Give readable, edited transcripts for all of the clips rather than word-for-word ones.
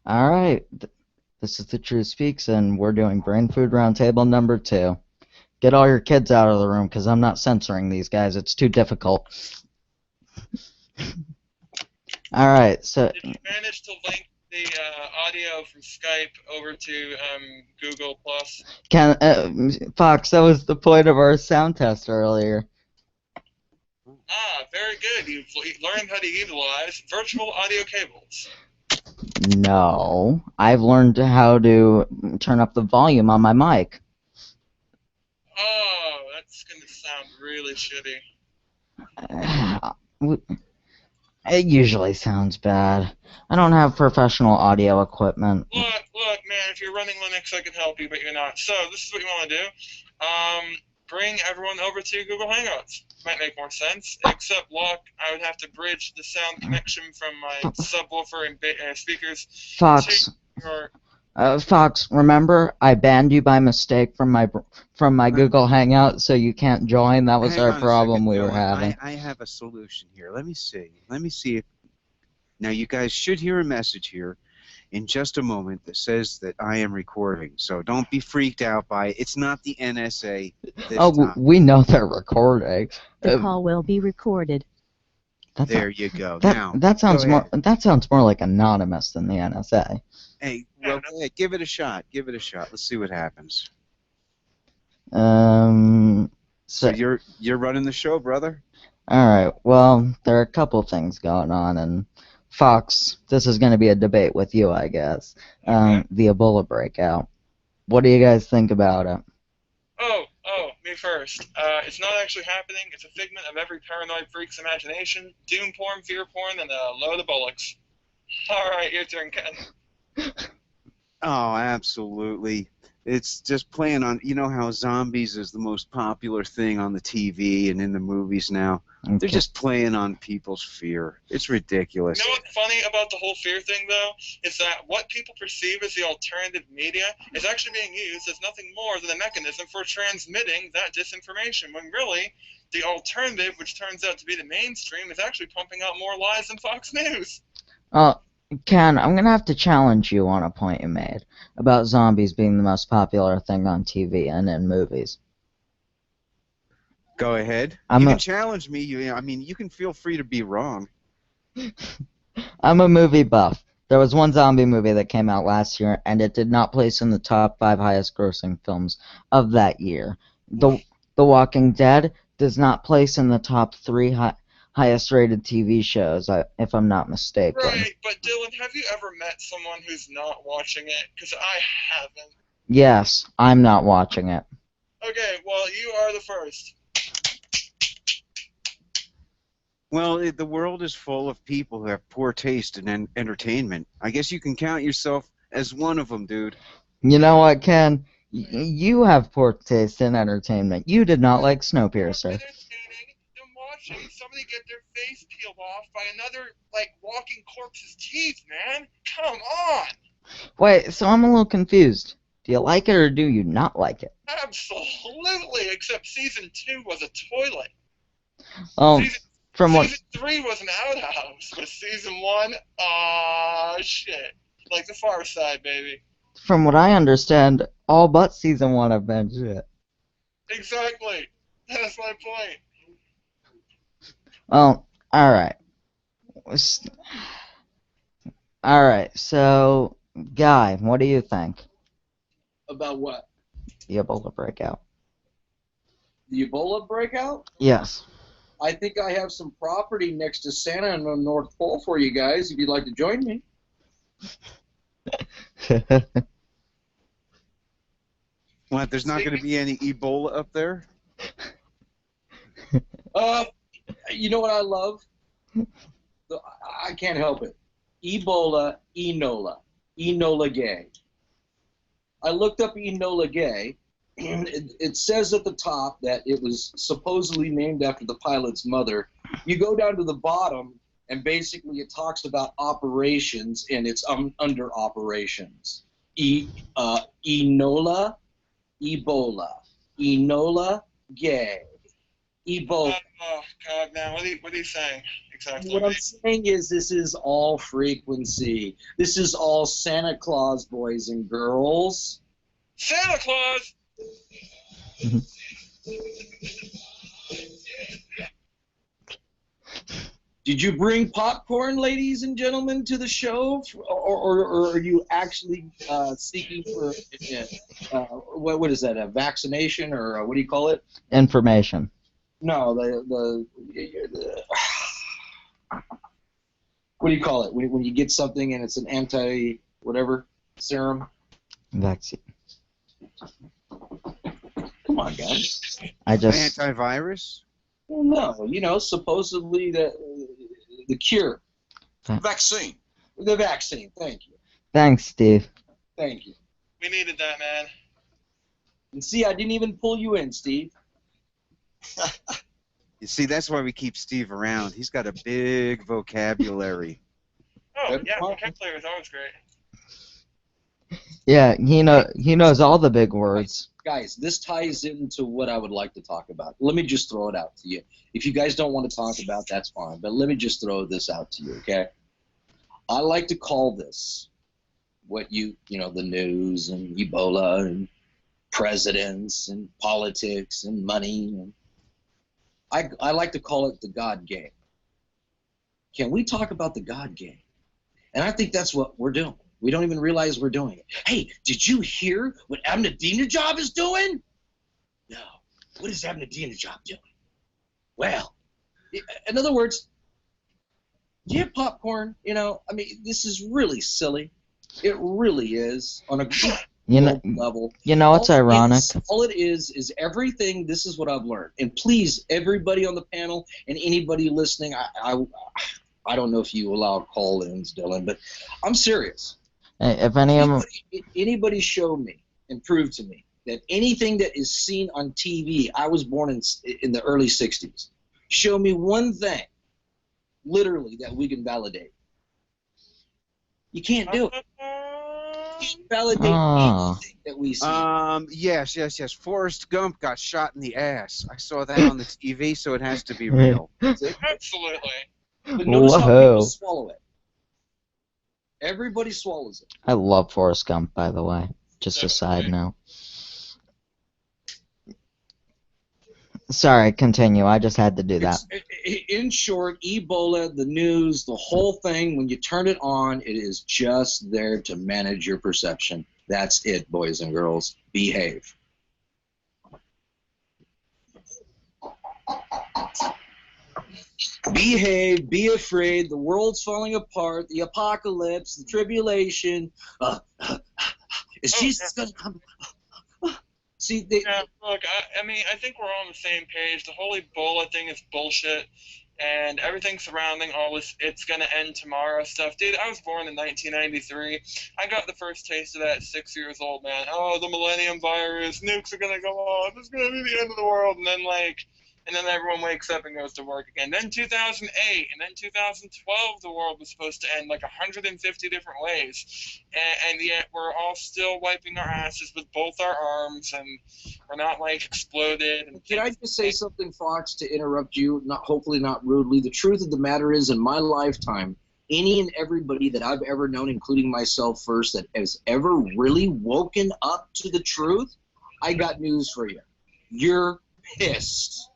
All right. This is the True Speaks, and we're doing Brainfood Roundtable number 2. Get all your kids out of the room, because I'm not censoring these guys. It's too difficult. All right, so Did you manage to link the audio from Skype over to Google Plus? Fox, that was the point of our sound test earlier. Ah, very good. You've learned how to utilize virtual audio cables. No, I've learned how to turn up the volume on my mic. Oh, that's going to sound really shitty. It usually sounds bad. I don't have professional audio equipment. Look, man, if you're running Linux, I can help you, but you're not. So this is what you want to do. Bring everyone over to Google Hangouts. Might make more sense, except, look, I would have to bridge the sound connection from my subwoofer and speakers Fox, to your... Fox, remember I banned you by mistake from my Google Hangout, so you can't join. That was Hang our on a problem second, we were Dylan. having. I have a solution here. Let me see. If now you guys should hear a message here in just a moment that says that I am recording. So don't be freaked out by it. It's not the NSA this time. We know they're recording. The call will be recorded. There you go. That sounds more like anonymous than the NSA. Hey, well, give it a shot. Give it a shot. Let's see what happens. So you're running the show, brother? All right. Well, there are a couple things going on, and Fox, this is going to be a debate with you, I guess. Okay. The Ebola breakout. What do you guys think about it? Oh, me first. It's not actually happening. It's a figment of every paranoid freak's imagination. Doom porn, fear porn, and a load of bullocks. All right, your turn, Ken. Oh, absolutely. It's just playing on, you know how zombies is the most popular thing on the TV and in the movies now? Okay. They're just playing on people's fear. It's ridiculous. You know what's funny about the whole fear thing, though, is that what people perceive as the alternative media is actually being used as nothing more than a mechanism for transmitting that disinformation, when really the alternative, which turns out to be the mainstream, is actually pumping out more lies than Fox News. Ken, I'm going to have to challenge you on a point you made about zombies being the most popular thing on TV and in movies. Go ahead. You can challenge me. You can feel free to be wrong. I'm a movie buff. There was one zombie movie that came out last year, and it did not place in the top 5 highest-grossing films of that year. The Walking Dead does not place in the top 3 highest-rated TV shows, if I'm not mistaken. Right, but Dylan, have you ever met someone who's not watching it? Because I haven't. Yes, I'm not watching it. Okay, well, you are the first. Well, the world is full of people who have poor taste in entertainment. I guess you can count yourself as one of them, dude. You know what, Ken? You have poor taste in entertainment. You did not like Snowpiercer. Entertaining than watching somebody get their face peeled off by another, walking corpse's teeth, man. Come on! Wait, so I'm a little confused. Do you like it or do you not like it? Absolutely, except Season 2 was a toilet. Oh, Season 3 was an outhouse, but Season 1, shit. Like the Far Side, baby. From what I understand, all but Season 1 have been shit. Exactly. That's my point. Well, alright. Alright, so, Guy, what do you think? About what? The Ebola breakout. The Ebola breakout? Yes. I think I have some property next to Santa and the North Pole for you guys, if you'd like to join me. What, there's not going to be any Ebola up there? You know what I love? I can't help it. Ebola, Enola Gay. I looked up Enola Gay, and it says at the top that it was supposedly named after the pilot's mother. You go down to the bottom, and basically it talks about operations, and it's under operations. Enola, Ebola, Enola Gay, Ebola. Oh, God, man, what are you saying Exactly. What I'm saying is this is all frequency. This is all Santa Claus, boys and girls. Santa Claus! Did you bring popcorn, ladies and gentlemen, to the show, or are you actually seeking for what is that? A vaccination or what do you call it? Information. No, the what do you call it when you get something and it's an anti whatever serum? Vaccine. Come on, guys. I just. Antivirus? Well, no, supposedly the cure, Vaccine. the vaccine. Thank you, Thanks, Steve. thank you. We needed that, man. And see, I didn't even pull you in, Steve. You see, that's why we keep Steve around. He's got a big vocabulary. Oh, That's yeah, fine. vocabulary is always great. Yeah, he knows all the big words. Guys, this ties into what I would like to talk about. Let me just throw it out to you. If you guys don't want to talk about, that's fine. But let me just throw this out to you, okay? I like to call this what the news and Ebola and presidents and politics and money. And I like to call it the God game. Can we talk about the God game? And I think that's what we're doing. We don't even realize we're doing it. Hey, did you hear what Ahmadinejad is doing? No. What is Ahmadinejad doing? Well, in other words, do you have popcorn? This is really silly. It really is on a level. It's ironic. All it is everything. This is what I've learned. And please, everybody on the panel and anybody listening, I don't know if you allow call-ins, Dylan, but I'm serious. If Anybody show me and prove to me that anything that is seen on TV, I was born in the early 60s, show me one thing, literally, that we can validate. You can't do it. You can't validate anything that we see. Yes. Forrest Gump got shot in the ass. I saw that on the TV, so it has to be real. Absolutely. But notice how people swallow it. Everybody swallows it. I love Forrest Gump, by the way. Just a side note. Sorry, continue. I just had to do that. In short, Ebola, the news, the whole thing, when you turn it on, it is just there to manage your perception. That's it, boys and girls. Behave. Behave, be afraid, the world's falling apart, the apocalypse, the tribulation. Is Jesus going to come? See, look, I think we're all on the same page. The whole Ebola thing is bullshit, and everything surrounding all this, it's going to end tomorrow stuff. Dude, I was born in 1993. I got the first taste of that at 6 years old, man. Oh, the millennium virus, nukes are going to go off, it's going to be the end of the world, and then everyone wakes up and goes to work again. Then 2008, and then 2012, the world was supposed to end like 150 different ways. And yet we're all still wiping our asses with both our arms, and we're not, exploded. And can I just say something, Fox, to interrupt you, hopefully not rudely? The truth of the matter is, in my lifetime, any and everybody that I've ever known, including myself first, that has ever really woken up to the truth, I got news for you. You're pissed.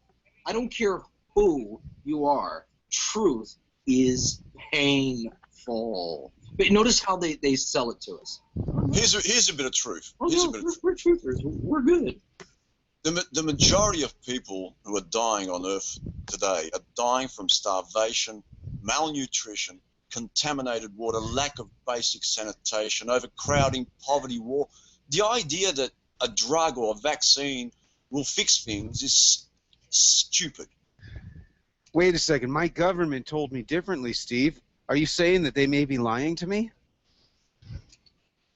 I don't care who you are. Truth is painful. But notice how they sell it to us. Here's a bit of truth. We're truthers. We're good. The majority of people who are dying on Earth today are dying from starvation, malnutrition, contaminated water, lack of basic sanitation, overcrowding, poverty, war. The idea that a drug or a vaccine will fix things is stupid. Wait a second. My government told me differently, Steve. Are you saying that they may be lying to me?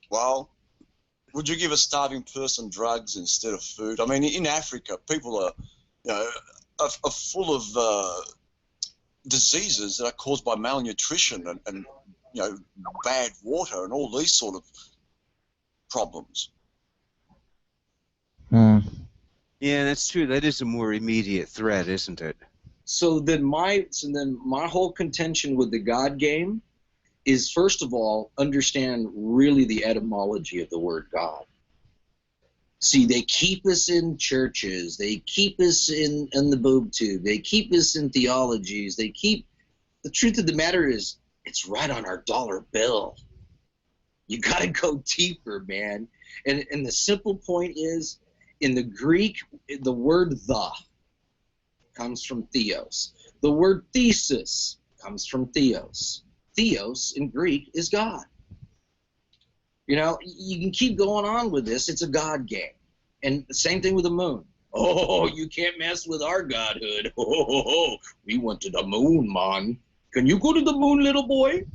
Well, would you give a starving person drugs instead of food? I mean, in Africa, people are full of diseases that are caused by malnutrition and bad water and all these sort of problems. Yeah, that's true. That is a more immediate threat, isn't it? So then my whole contention with the God game is, first of all, understand really the etymology of the word God. See, they keep us in churches, they keep us in the boob tube, they keep us in theologies, the truth of the matter is, it's right on our dollar bill. You got to go deeper, man. And the simple point is, in the Greek, the word "the" comes from theos. The word thesis comes from theos. Theos in Greek is God. You know, you can keep going on with this. It's a God game. And the same thing with the moon. Oh, you can't mess with our godhood. Oh, we went to the moon, man. Can you go to the moon, little boy?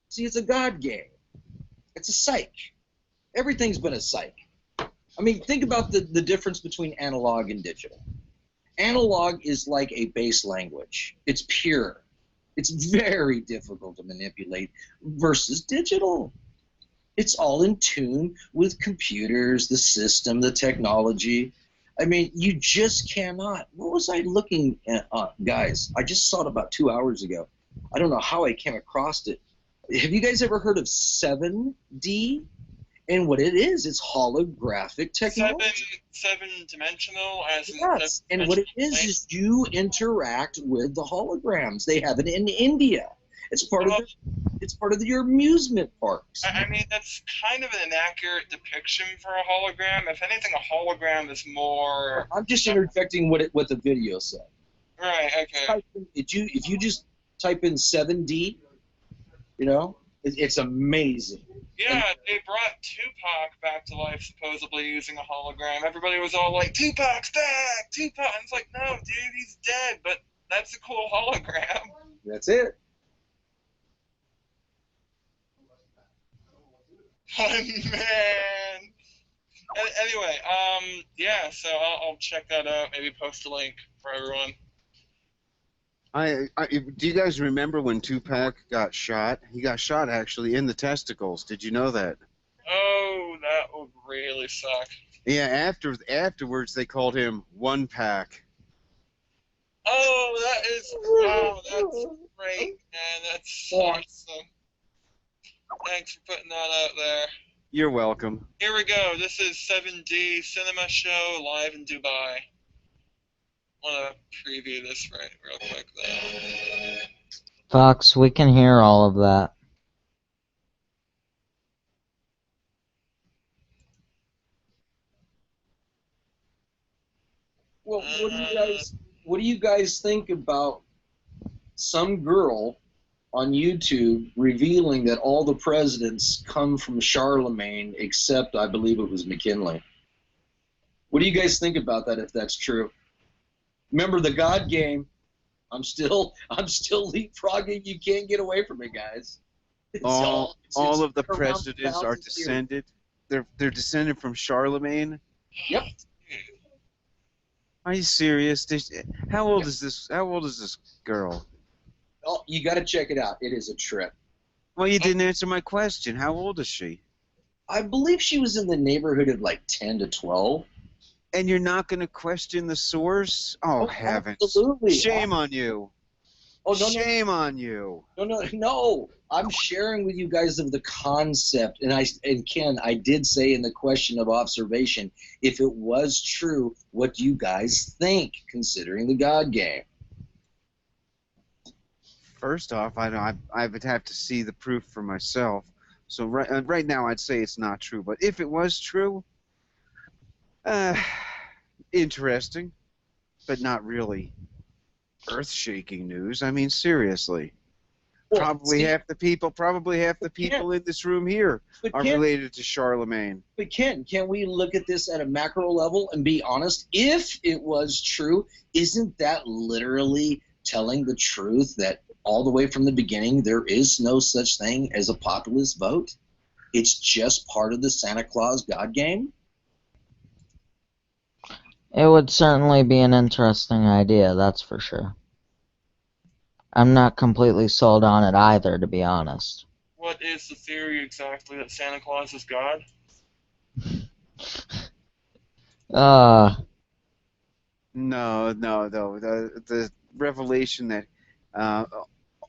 See, it's a God game. It's a psych. Everything's been a psych. I mean, think about the difference between analog and digital. Analog is like a base language. It's pure. It's very difficult to manipulate versus digital. It's all in tune with computers, the system, the technology. I mean, you just cannot. What was I looking at? Guys, I just saw it about 2 hours ago. I don't know how I came across it. Have you guys ever heard of 7D? And what it is, it's holographic technology. Seven dimensional, as in Yes, and what it is you interact with the holograms. They have it in India. It's part of your amusement parks. I mean, that's kind of an inaccurate depiction for a hologram. If anything, a hologram is more. I'm just interjecting what the video said. Right. Okay. If you just type in 7D, you know, it's amazing. Yeah, they brought Tupac back to life supposedly using a hologram. Everybody was all like, "Tupac's back, Tupac!" And it's like, no, dude, he's dead. But that's a cool hologram. That's it. Oh man. Anyway, yeah. So I'll check that out. Maybe post a link for everyone. Do you guys remember when Tupac got shot? He got shot actually in the testicles. Did you know that? Oh, that would really suck. Yeah. Afterwards, they called him One Pack. Oh, that's great, man. That's awesome. Thanks for putting that out there. You're welcome. Here we go. This is 7D Cinema Show live in Dubai. I want to preview this real quick, though. Fox, we can hear all of that. Well, what do you guys think about some girl on YouTube revealing that all the presidents come from Charlemagne except, I believe it was McKinley? What do you guys think about that, if that's true? Remember the God game. I'm still leapfrogging. You can't get away from it, guys. All of the around presidents are thousands of years. descended. They're descended from Charlemagne. Yep. Are you serious? How old is this? How old is this girl? Oh, you got to check it out. It is a trip. Well, you didn't answer my question. How old is she? I believe she was in the neighborhood of like 10 to 12. And you're not going to question the source? Oh, heavens. Absolutely. Shame on you. Oh, no, Shame on you. No. I'm sharing with you guys of the concept. And Ken, I did say in the question of observation, if it was true, what do you guys think, considering the God game? First off, I would have to see the proof for myself. So right now, I'd say it's not true. But if it was true, interesting, but not really earth-shaking news. I mean, seriously. Well, Probably half the people in this room here are related to Charlemagne. But Ken, can we look at this at a macro level and be honest? If it was true, isn't that literally telling the truth that all the way from the beginning there is no such thing as a populist vote? It's just part of the Santa Claus God game? It would certainly be an interesting idea, that's for sure. I'm not completely sold on it either, to be honest. What is the theory exactly that Santa Claus is God? No, no, no. The revelation that uh,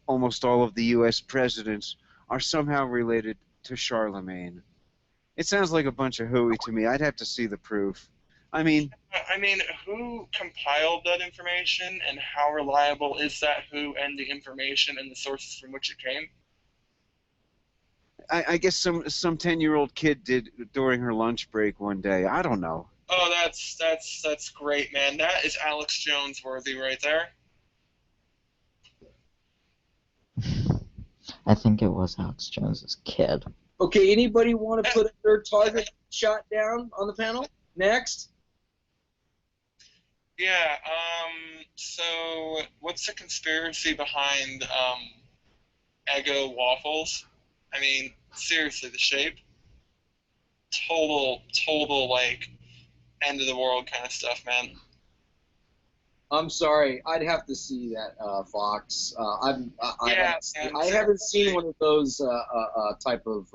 almost all of the U.S. presidents are somehow related to Charlemagne. It sounds like a bunch of hooey to me. I'd have to see the proof. I mean, I mean, who compiled that information and how reliable is that who and the information and the sources from which it came? I guess some 10-year-old kid did during her lunch break one day. I don't know. Oh, that's great, man. That is Alex Jones worthy right there. I think it was Alex Jones's kid. Okay, anybody want to put a third target shot down on the panel? Next. Yeah, so what's the conspiracy behind Eggo waffles? I mean, seriously, the shape? Total, like, end of the world kind of stuff, man. I'm sorry, I'd have to see that, Fox. Yeah, I haven't seen one of those type of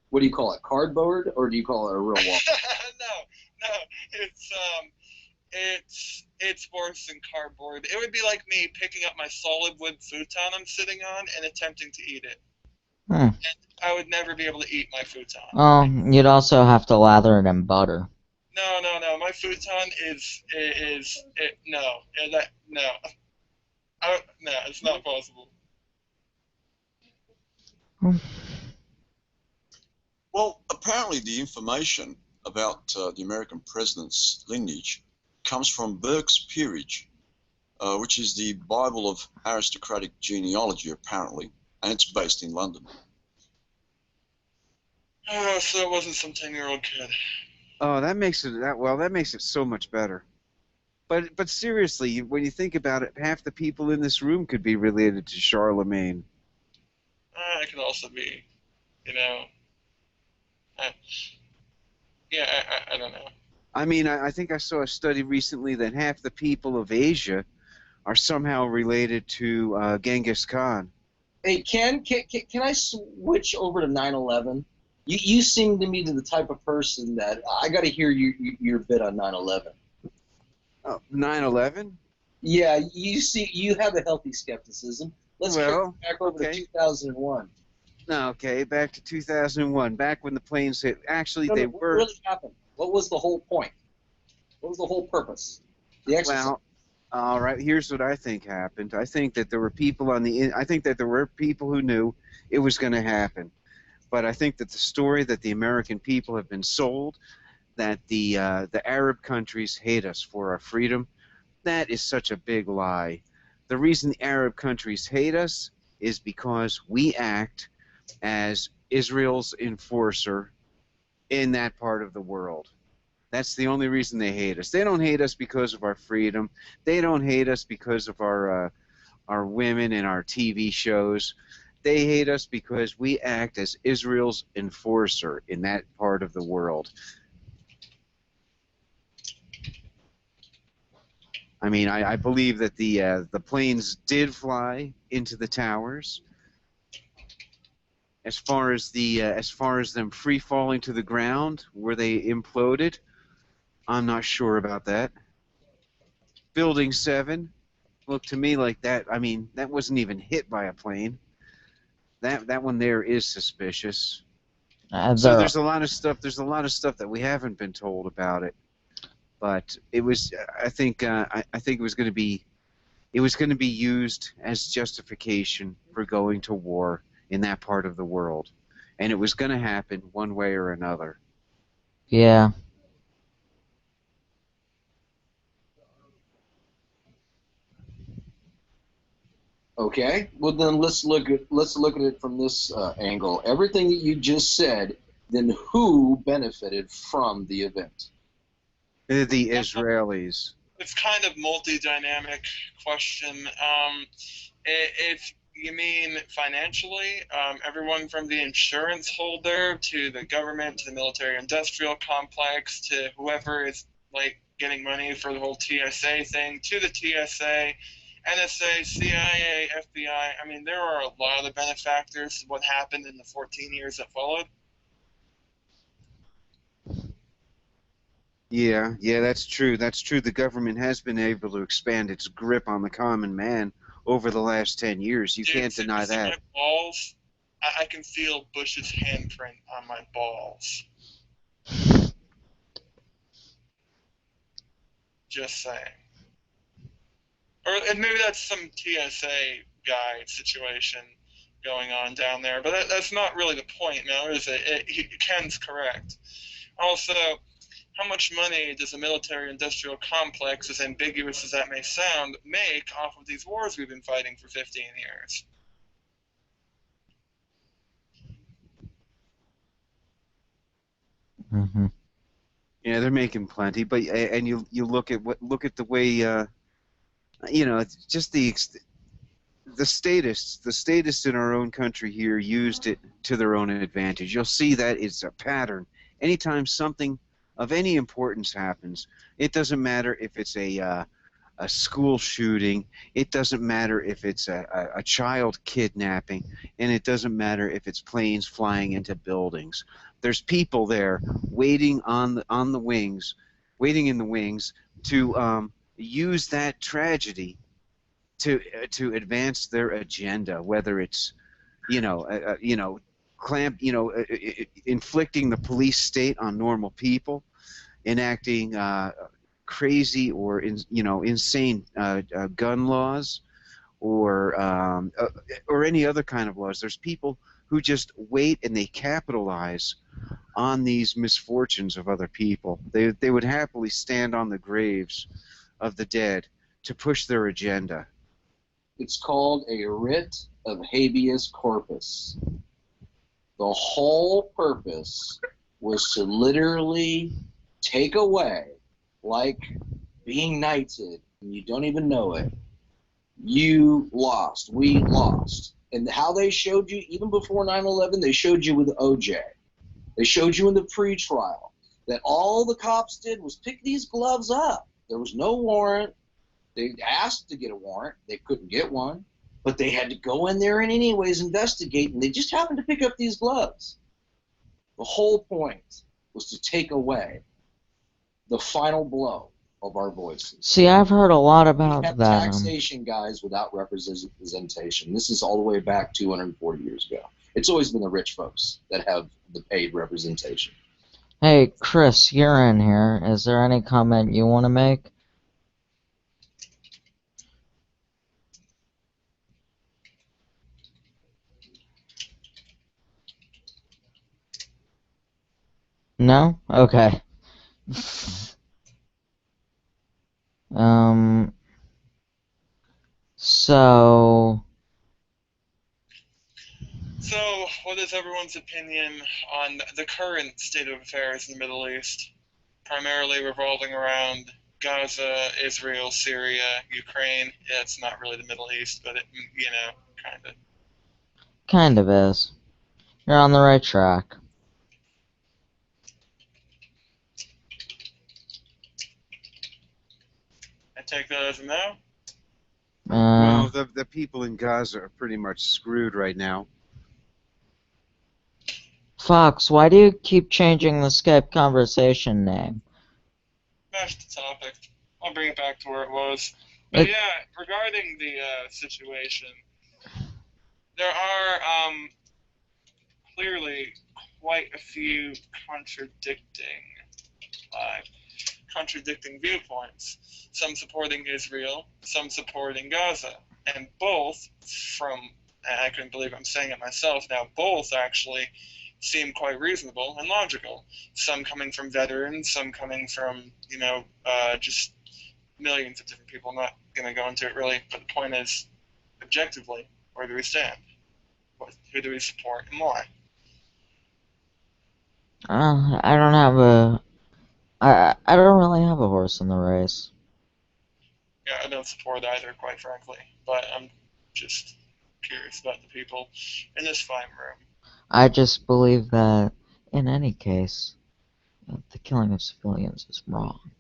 what do you call it, cardboard, or do you call it a real waffle? No, it's worse than cardboard. It would be like me picking up my solid wood futon I'm sitting on and attempting to eat it. Hmm. I would never be able to eat my futon. Oh, you'd also have to lather it in butter. No. My futon no. No, it's not possible. Well, apparently the information about the American president's lineage comes from Burke's Peerage, which is the Bible of aristocratic genealogy, apparently, and it's based in London. Oh, so it wasn't some 10-year-old kid. Oh, that makes it so much better. But seriously, when you think about it, half the people in this room could be related to Charlemagne. It could also be, you know, I don't know. I mean, I think I saw a study recently that half the people of Asia are somehow related to Genghis Khan. Hey, can I switch over to 9/11? You seem to me to the type of person that I got to hear your bit on 9/11. Oh, 9/11? Yeah, you have a healthy skepticism. Let's go back over to 2001. No, okay, back to 2001, back when the planes hit. Actually, No, they what were. really happened? What was the whole point? What was the whole purpose? The exercise. Well, all right. Here's what I think happened. I think that there were people I think that there were people who knew it was going to happen, but I think that the story that the American people have been sold, that the Arab countries hate us for our freedom, that is such a big lie. The reason the Arab countries hate us is because we act as Israel's enforcer in that part of the world. That's the only reason they hate us. They don't hate us because of our freedom. They don't hate us because of our women and our TV shows. They hate us because we act as Israel's enforcer in that part of the world. I mean, I believe that the planes did fly into the towers. As far as them free falling to the ground, where they imploded, I'm not sure about that. Building 7 looked to me like that. I mean, that wasn't even hit by a plane. That one there is suspicious. So there's a lot of stuff. There's a lot of stuff that we haven't been told about it. But it was. I think it was going to be. It was going to be used as justification for going to war in that part of the world, and it was going to happen one way or another. Yeah. Okay. Well, then let's look at it from this angle. Everything that you just said. Then who benefited from the event? The Israelis. It's kind of multi-dynamic question. If you mean financially, everyone from the insurance holder to the government to the military-industrial complex to whoever is like getting money for the whole TSA thing to the TSA, NSA, CIA, FBI. I mean, there are a lot of benefactors to what happened in the 14 years that followed. Yeah, yeah, that's true. That's true. The government has been able to expand its grip on the common man over the last 10 years. You Dude, can't see, deny see my that. balls? I can feel Bush's handprint on my balls. Just saying. Or and maybe that's some TSA guy situation going on down there, but that's not really the point now, is it? Ken's correct. Also, how much money does a military-industrial complex, as ambiguous as that may sound, make off of these wars we've been fighting for 15 years? Hmm. Yeah, they're making plenty, but and you look at the way it's just the statists in our own country here used it to their own advantage. You'll see that it's a pattern. Anytime something of any importance happens, it doesn't matter if it's a school shooting, it doesn't matter if it's a child kidnapping, and it doesn't matter if it's planes flying into buildings. There's people there waiting on the wings, waiting in the wings to use that tragedy to advance their agenda, whether it's clamp, inflicting the police state on normal people, enacting crazy or insane gun laws, or any other kind of laws. There's people who just wait and they capitalize on these misfortunes of other people. They would happily stand on the graves of the dead to push their agenda. It's called a writ of habeas corpus. The whole purpose was to literally take away, like being knighted, and you don't even know it. You lost. We lost. And how they showed you, even before 9/11, they showed you with OJ. They showed you in the pre-trial that all the cops did was pick these gloves up. There was no warrant. They asked to get a warrant. They couldn't get one. But they had to go in there and anyways investigate, and they just happened to pick up these gloves. The whole point was to take away the final blow of our voices. See, I've heard a lot We about have that. taxation, guys, without representation. This is all the way back 240 years ago. It's always been the rich folks that have the paid representation. Hey, Chris, you're in here. Is there any comment you want to make? No? Okay. Um, so, So, what is everyone's opinion on the current state of affairs in the Middle East, primarily revolving around Gaza, Israel, Syria, Ukraine? Yeah, it's not really the Middle East, but it, kind of. kind of is. You're on the right track. I take that as a no. Well, the people in Gaza are pretty much screwed right now. Fox, why do you keep changing the Skype conversation name? That's the topic. I'll bring it back to where it was. But yeah, regarding the situation, there are clearly quite a few contradicting viewpoints. Some supporting Israel, some supporting Gaza, and both, I couldn't believe I'm saying it myself now, both actually seem quite reasonable and logical. Some coming from veterans, some coming from, just millions of different people. I'm not going to go into it really, but the point is, objectively, where do we stand? Who do we support and why? I don't have a... I don't really have a horse in the race. Yeah, I don't support either, quite frankly, but I'm just curious about the people in this fine room. I just believe that, in any case, the killing of civilians is wrong.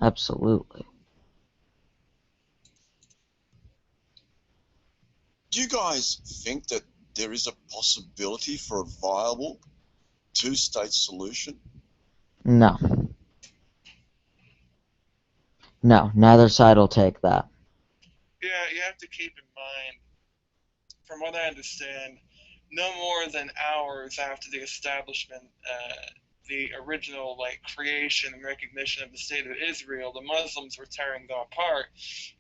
Absolutely. Do you guys think that there is a possibility for a viable two-state solution? No. No, neither side will take that. Yeah, you have to keep in mind, from what I understand, no more than hours after the establishment, the original creation and recognition of the state of Israel, the Muslims were tearing them apart,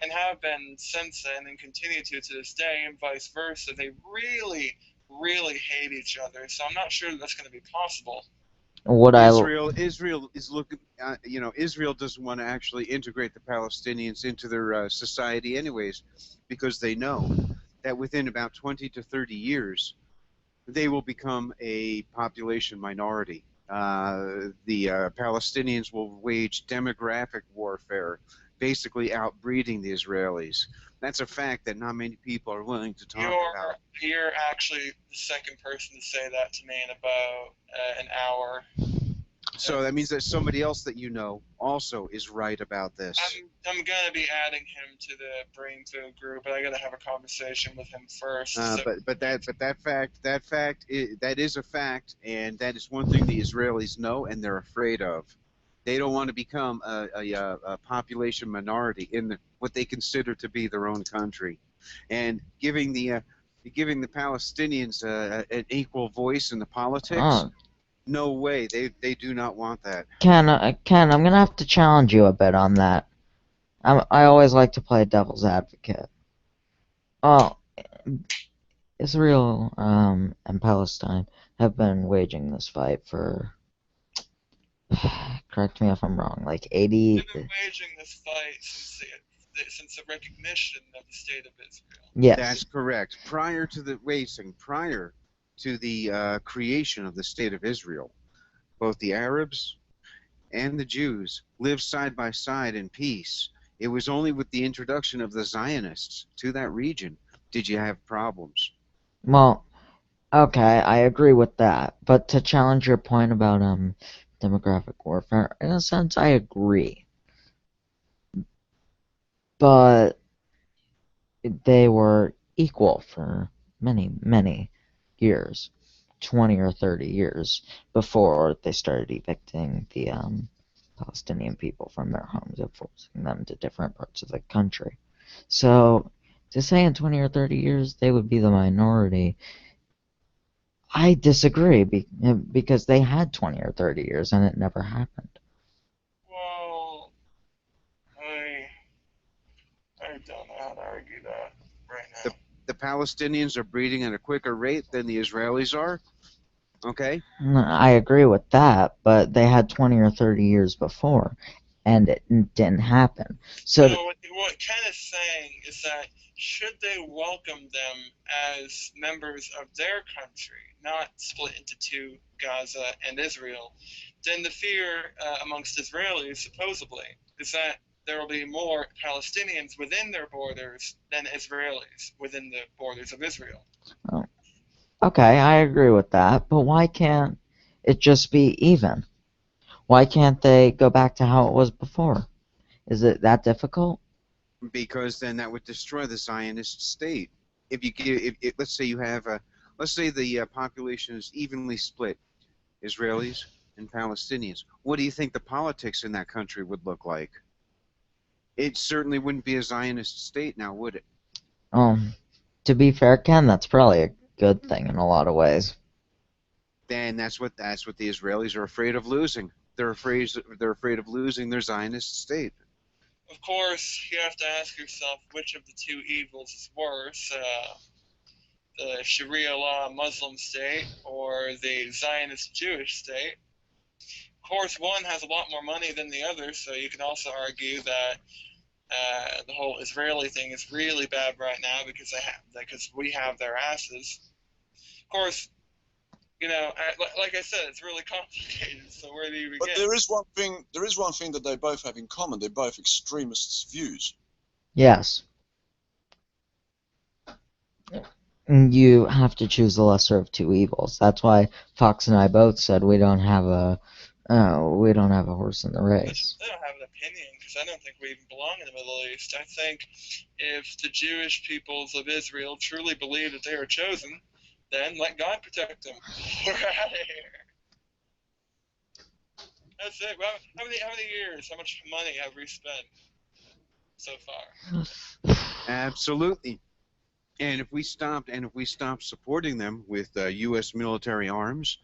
and have been since then, and continue to this day, and vice versa. They really, really hate each other. So I'm not sure that's going to be possible. Israel is looking. Israel doesn't want to actually integrate the Palestinians into their society, anyways, because they know that within about 20 to 30 years, they will become a population minority. The Palestinians will wage demographic warfare, basically outbreeding the Israelis. That's a fact that not many people are willing to talk about. You're actually the second person to say that to me in about an hour. So that means that somebody else that you know also is right about this. I'm gonna be adding him to the Brainfood group, but I gotta have a conversation with him first. But that is a fact, and that is one thing the Israelis know and they're afraid of. They don't want to become a population minority in what they consider to be their own country, and giving the Palestinians an equal voice in the politics. Oh. No way. They do not want that. Ken, I'm gonna have to challenge you a bit on that. I always like to play devil's advocate. Oh, Israel and Palestine have been waging this fight for, correct me if I'm wrong, like 80. They've been waging this fight since the recognition of the state of Israel. Yes. That's correct. Prior to the creation of the state of Israel, both the Arabs and the Jews lived side by side in peace. It was only with the introduction of the Zionists to that region did you have problems. Well, okay, I agree with that. But to challenge your point about demographic warfare, in a sense, I agree. But they were equal for many, many years, 20 or 30 years before they started evicting the Palestinian people from their homes and forcing them to different parts of the country. So to say in 20 or 30 years they would be the minority, I disagree because they had 20 or 30 years and it never happened. Well, I don't know how to argue that right now. The Palestinians are breeding at a quicker rate than the Israelis are. Okay? I agree with that, but they had 20 or 30 years before, and it didn't happen. So what Ken is saying is that should they welcome them as members of their country, not split into two, Gaza and Israel, then the fear amongst Israelis, supposedly, is that there will be more Palestinians within their borders than Israelis within the borders of Israel. Oh. Okay, I agree with that, but why can't it just be even? Why can't they go back to how it was before? Is it that difficult? Because then that would destroy the Zionist state. If let's say you have let's say the population is evenly split, Israelis and Palestinians. What do you think the politics in that country would look like? It certainly wouldn't be a Zionist state now, would it? To be fair, Ken, that's probably a good thing in a lot of ways. Then that's what the Israelis are afraid of losing. They're afraid of losing their Zionist state. Of course, you have to ask yourself which of the two evils is worse, the Sharia law Muslim state or the Zionist Jewish state. Of course, one has a lot more money than the other, so you can also argue that the whole Israeli thing is really bad right now because we have their asses. Of course, like I said, it's really complicated. So where do you begin? But there is one thing that they both have in common. They're both extremists' views. Yes. You have to choose the lesser of two evils. That's why Fox and I both said we don't have a horse in the race. I don't have an opinion because I don't think we even belong in the Middle East. I think if the Jewish peoples of Israel truly believe that they are chosen, then let God protect them. We're out of here. That's it. Well, how many years? How much money have we spent so far? Absolutely. And if we stopped supporting them with U.S. military arms,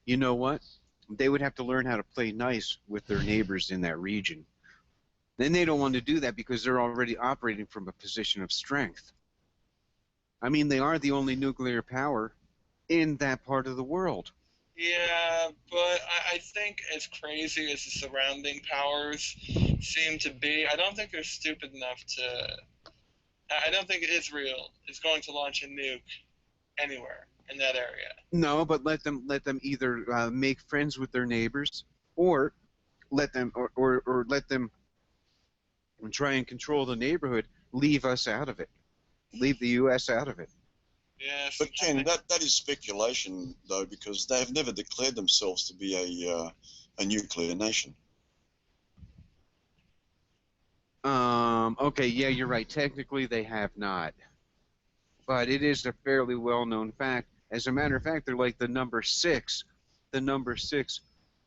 you know what? They would have to learn how to play nice with their neighbors in that region. Then they don't want to do that because they're already operating from a position of strength. I mean, they are the only nuclear power in that part of the world. Yeah, but I think as crazy as the surrounding powers seem to be, I don't think they're stupid enough to. I don't think Israel is going to launch a nuke anywhere in that area. No, but let them either make friends with their neighbors, or let them try and control the neighborhood. Leave us out of it. Leave the U.S. out of it. Yeah, But Ken, that is speculation though, because they have never declared themselves to be a nuclear nation. Okay, yeah, you're right. Technically, they have not, but it is a fairly well-known fact. As a matter of fact, they're like the number six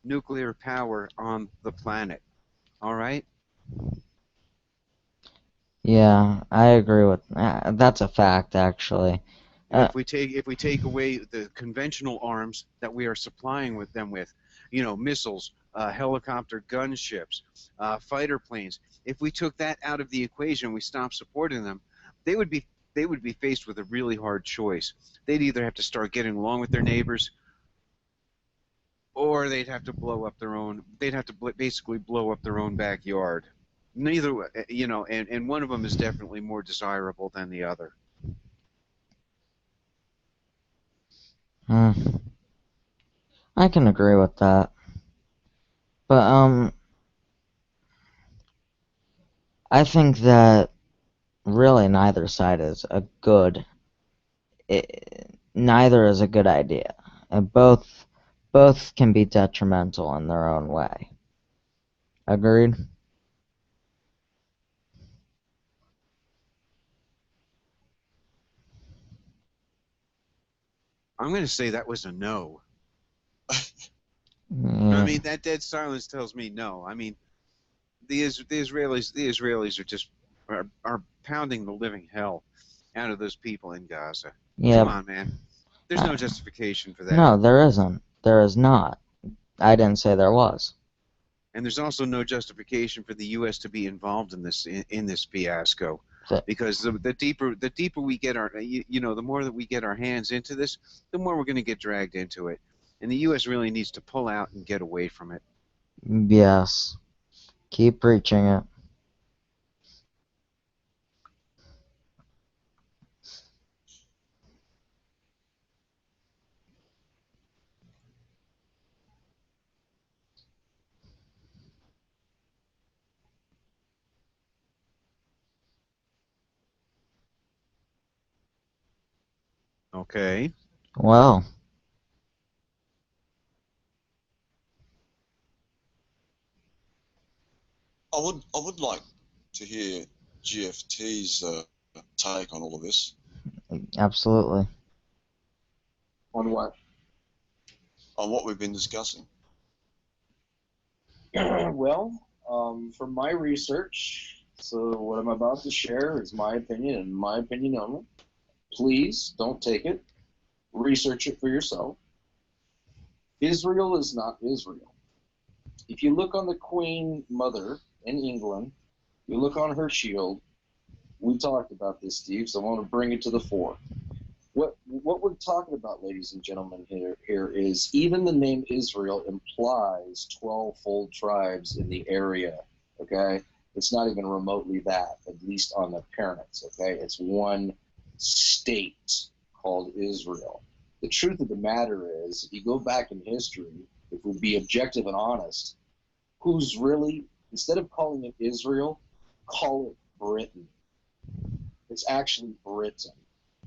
nuclear power on the planet. All right. Yeah, I agree with that's a fact actually. And Uh, if we take away the conventional arms that we are supplying with them with, missiles, helicopter gunships, fighter planes, if we took that out of the equation, we stopped supporting them, they would be faced with a really hard choice. They'd either have to start getting along with their neighbors, or they'd have to blow up their own. They'd have to basically blow up their own backyard. Neither, and one of them is definitely more desirable than the other. uh, I can agree with that. But I think that really neither side is a good. Neither is a good idea. Both can be detrimental in their own way. Agreed? I'm going to say that was a no. I Yeah. mean, that dead silence tells me no. I mean, the Israelis are pounding the living hell out of those people in Gaza. Come Yeah. on, man. There's no justification for that. No, there isn't. There is not. I didn't say there was. And there's also no justification for the U.S. to be involved in this fiasco, because the deeper we get the more that we get our hands into this, the more we're going to get dragged into it, and the U.S. really needs to pull out and get away from it. Yes. Keep preaching it. Okay. Well, I would like to hear GFT's take on all of this. absolutely. On what? On what we've been discussing. Well, from my research, so what I'm about to share is my opinion and my opinion only. Please don't take it. Research it for yourself. Israel is not Israel. If you look on the Queen Mother in England, you look on her shield. We talked about this, Steve, so I want to bring it to the fore. What we're talking about, ladies and gentlemen, here is even the name Israel implies 12-fold tribes in the area, okay? It's not even remotely that, at least on the parents, okay? It's one state called Israel. The truth of the matter is, if you go back in history, if we be objective and honest, who's really, instead of calling it Israel, call it Britain. It's actually Britain.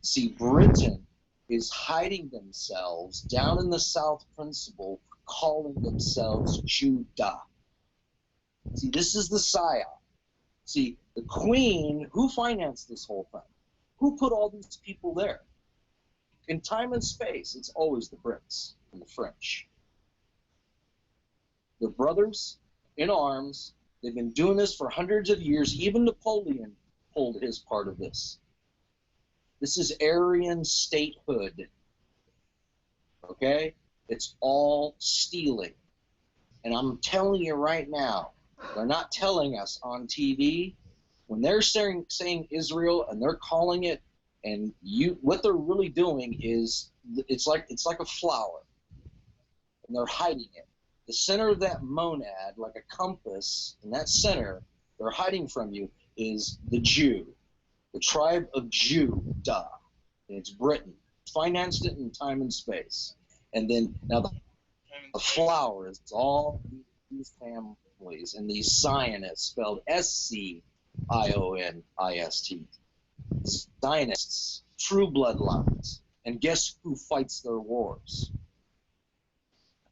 See, Britain is hiding themselves down in the South Principle, calling themselves Judah. See, this is the psyop. See, the Queen, who financed this whole thing? Who put all these people there? In time and space, it's always the Brits and the French. They're brothers in arms. They've been doing this for hundreds of years. Even Napoleon pulled his part of this. This is Aryan statehood. Okay? It's all stealing. And I'm telling you right now, they're not telling us on TV. When they're saying Israel and they're calling it, and what they're really doing is it's like a flower, and they're hiding it. The center of that monad, like a compass, in that center, they're hiding from you is the Jew, the tribe of Judah, and it's Britain. Financed it in time and space, and then now the flower is all these families and these Zionists, spelled Scionist. Zionists, true bloodlines. And guess who fights their wars?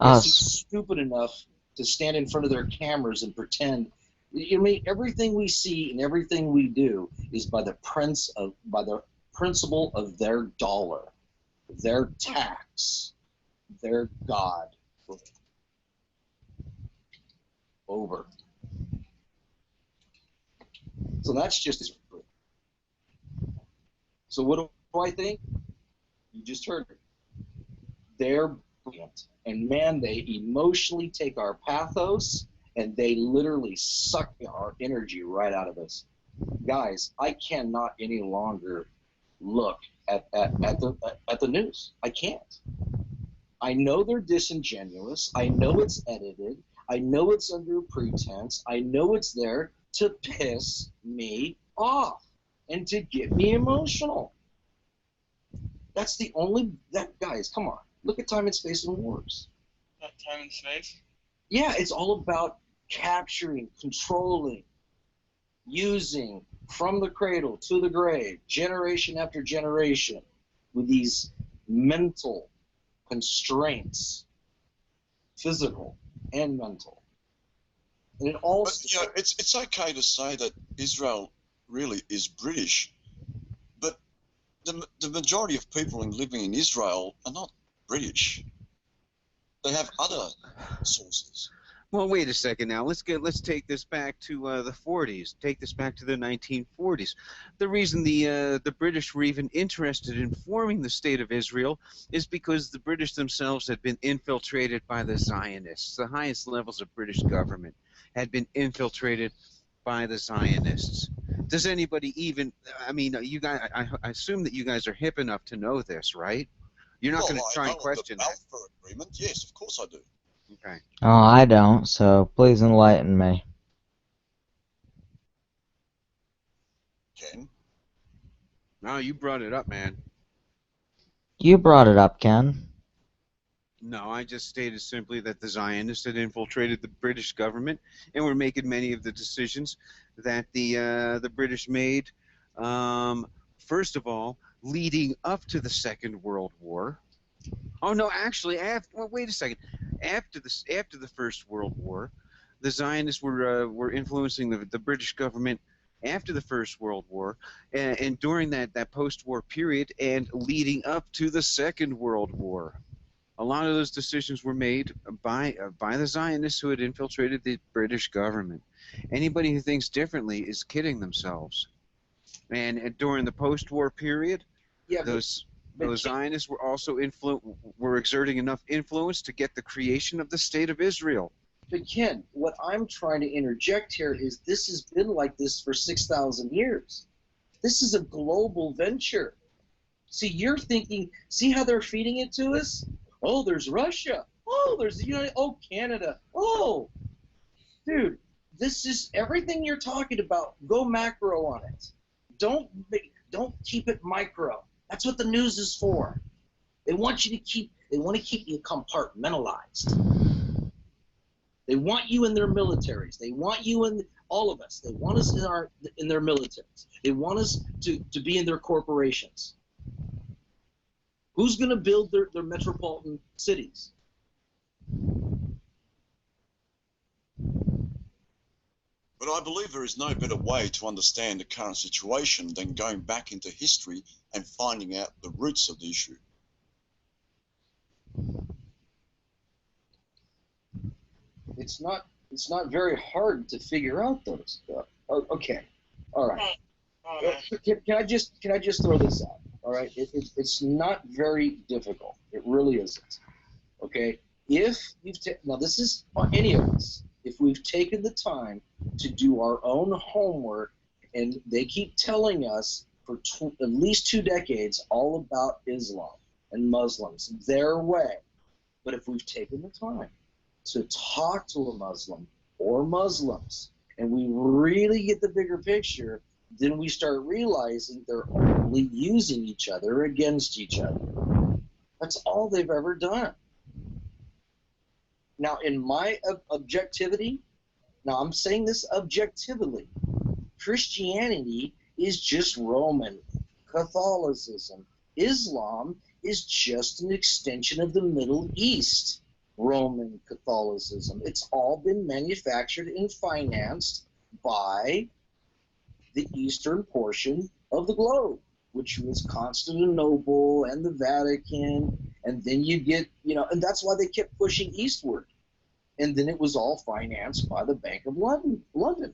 Guess who's Us. stupid enough to stand in front of their cameras and pretend? You mean everything we see and everything we do is by the principle of their dollar, their tax, their God. Over. So that's just. So what do I think? You just heard it. They're brilliant. And man, they emotionally take our pathos and they literally suck our energy right out of us. Guys, I cannot any longer look at the news. I can't. I know they're disingenuous. I know it's edited. I know it's under pretense. I know it's there to piss me off and to get me emotional. That's the only guys, come on. Look at Time and Space and Wars. Not time and space. Yeah, it's all about capturing, controlling, using from the cradle to the grave, generation after generation, with these mental constraints, physical and mental. And it all. But you know, it's okay to say that Israel really is British, but the majority of people living in Israel are not British. They have other sources. Well, wait a second now. Let's take this back to the 40s. Take this back to the 1940s. The reason the British were even interested in forming the State of Israel is because the British themselves had been infiltrated by the Zionists. The highest levels of British government had been infiltrated by the Zionists. Does anybody even? I mean, you guys. I assume that you guys are hip enough to know this, right? You're not going to try and question the that. Balfour Agreement. Yes, of course I do. Okay. Oh, I don't, so please enlighten me. Ken. No, you brought it up, man. You brought it up, Ken. No, I just stated simply that the Zionists had infiltrated the British government and were making many of the decisions that the British made. First of all, leading up to the Second World War. Oh no, actually, well, wait a second. After the First World War, the Zionists were influencing the British government after the First World War, and during that post-war period, and leading up to the Second World War. A lot of those decisions were made by the Zionists who had infiltrated the British government. Anybody who thinks differently is kidding themselves. And during the post-war period, Yeah, those but Zionists were also were exerting enough influence to get the creation of the State of Israel. But Ken, what I'm trying to interject here is this has been like this for 6,000 years. This is a global venture. See, you're thinking, see how they're feeding it to us? Oh, there's Russia. Oh, there's the United. Oh, Canada. Oh, dude, this is everything you're talking about. Go macro on it. Don't keep it micro. That's what the news is for. They want to keep you compartmentalized. They want you in their militaries. They want you in all of us. They want us in their militaries. They want us to be in their corporations. Who's going to build their metropolitan cities? But I believe there is no better way to understand the current situation than going back into history and finding out the roots of the issue. it's not very hard to figure out those stuff. Okay, all right. Can I just throw this out? All right, it's not very difficult. It really isn't. Okay, if you've now this is on any of us. If we've taken the time to do our own homework, and they keep telling us for at least 2 decades all about Islam and Muslims, their way. But if we've taken the time to talk to a Muslim or Muslims, and we really get the bigger picture, then we start realizing they're only using each other against each other. That's all they've ever done. Now, in my objectivity, now I'm saying this objectively, Christianity is just Roman Catholicism. Islam is just an extension of the Middle East, Roman Catholicism. It's all been manufactured and financed by the eastern portion of the globe, which was Constantinople and the Vatican, and then you get, and that's why they kept pushing eastward. And then it was all financed by the Bank of London.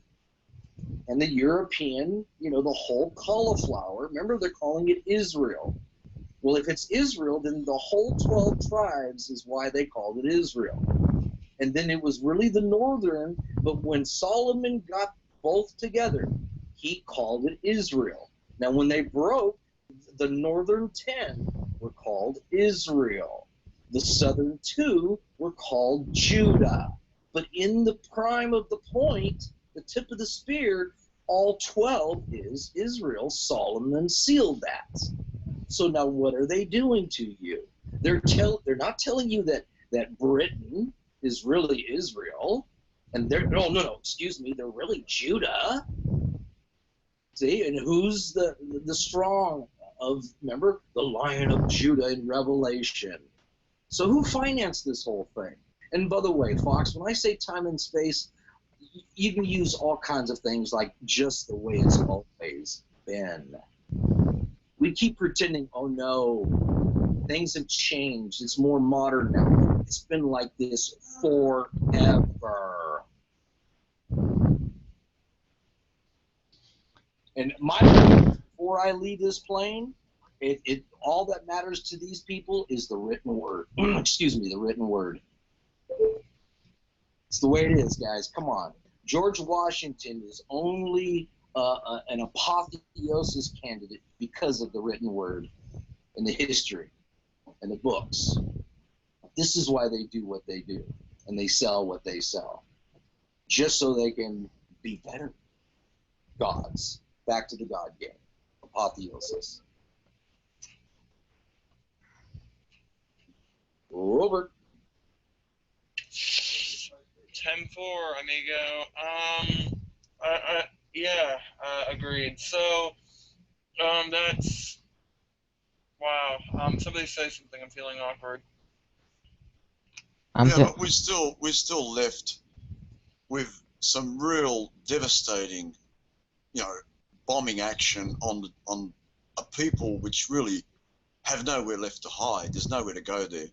And the European, the whole cauliflower, remember they're calling it Israel. Well, if it's Israel, then the whole 12 tribes is why they called it Israel. And then it was really the northern, but when Solomon got both together, he called it Israel. Now, when they broke, the northern 10 were called Israel. The southern 2 were called Judah. But in the prime of the point, the tip of the spear, all 12 is Israel. Solomon sealed that. So now what are they doing to you? They're not telling you that Britain is really Israel, and they're excuse me, they're really Judah. See, and who's the strong of, remember, the Lion of Judah in Revelation. So who financed this whole thing? And by the way, Fox, when I say time and space, you can use all kinds of things like just the way it's always been. We keep pretending, oh no, things have changed. It's more modern now. It's been like this forever. And before I leave this plane, all that matters to these people is the written word. Excuse me, the written word. It's the way it is, guys. Come on. George Washington is only an apotheosis candidate because of the written word and the history and the books. This is why they do what they do, and they sell what they sell, just so they can be better gods. Back to the God game. Apotheosis. Over. 10-4, amigo. Yeah, agreed. So, that's, wow. Somebody say something. I'm feeling awkward. But we're still left with some real devastating, bombing action on a people which really have nowhere left to hide. There's nowhere to go there.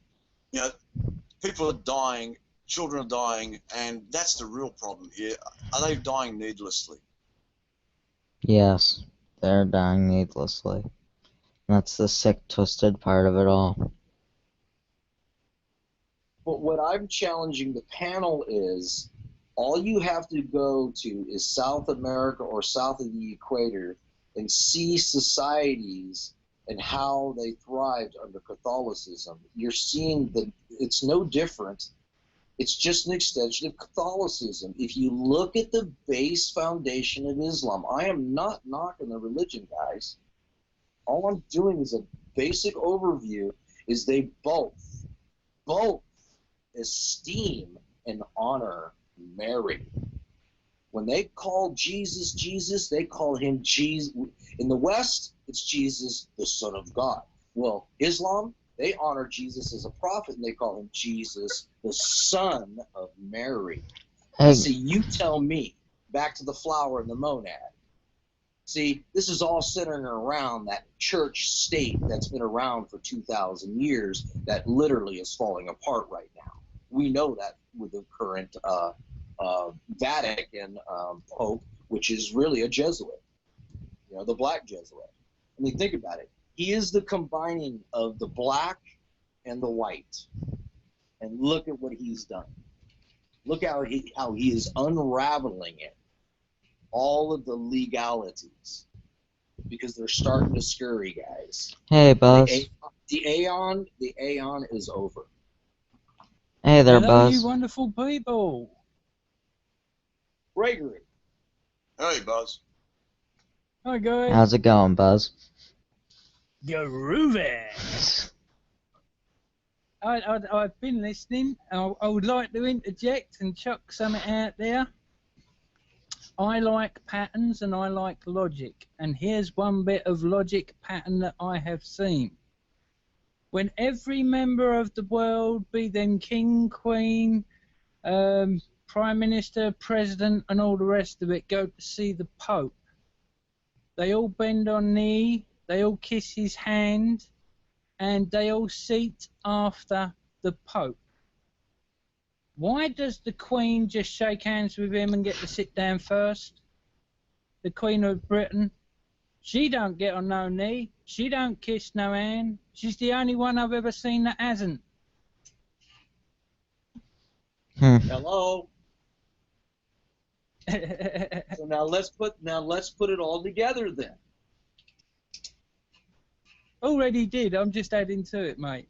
People are dying, children are dying, and that's the real problem here. Are they dying needlessly? Yes, they're dying needlessly. That's the sick, twisted part of it all. But what I'm challenging the panel is, all you have to go to is South America or south of the equator and see societies and how they thrived under Catholicism. You're seeing that it's no different. It's just an extension of Catholicism. If you look at the base foundation of Islam, I am not knocking the religion, guys. All I'm doing is a basic overview, is they both esteem and honor Mary. When they call Jesus, Jesus, they call him Jesus. In the West, it's Jesus, the Son of God. Well, Islam, they honor Jesus as a prophet, and they call him Jesus, the Son of Mary. Hey. See, you tell me, back to the flower and the monad. See, this is all centering around that church state that's been around for 2,000 years that literally is falling apart right now. We know that with the current Vatican Pope, which is really a Jesuit, the black Jesuit. I mean, think about it. He is the combining of the black and the white. And look at what he's done. Look how he is unraveling it. All of the legalities. Because they're starting to scurry, guys. Hey, Buzz. The Aeon is over. Hey there, Hello, Buzz. you wonderful people. Gregory. Hey, Buzz. Hi, guys. How's it going, Buzz? Groovy. I've been listening. I would like to interject and chuck something out there. I like patterns and I like logic. And here's one bit of logic pattern that I have seen. When every member of the world, be them king, queen, prime minister, president, and all the rest of it, go to see the Pope, they all bend on knee, they all kiss his hand, and they all seat after the Pope. Why does the Queen just shake hands with him and get to sit down first? The Queen of Britain, she don't get on no knee, she don't kiss no hand. She's the only one I've ever seen that hasn't. Hello. So now let's put it all together then. Already did. I'm just adding to it, mate.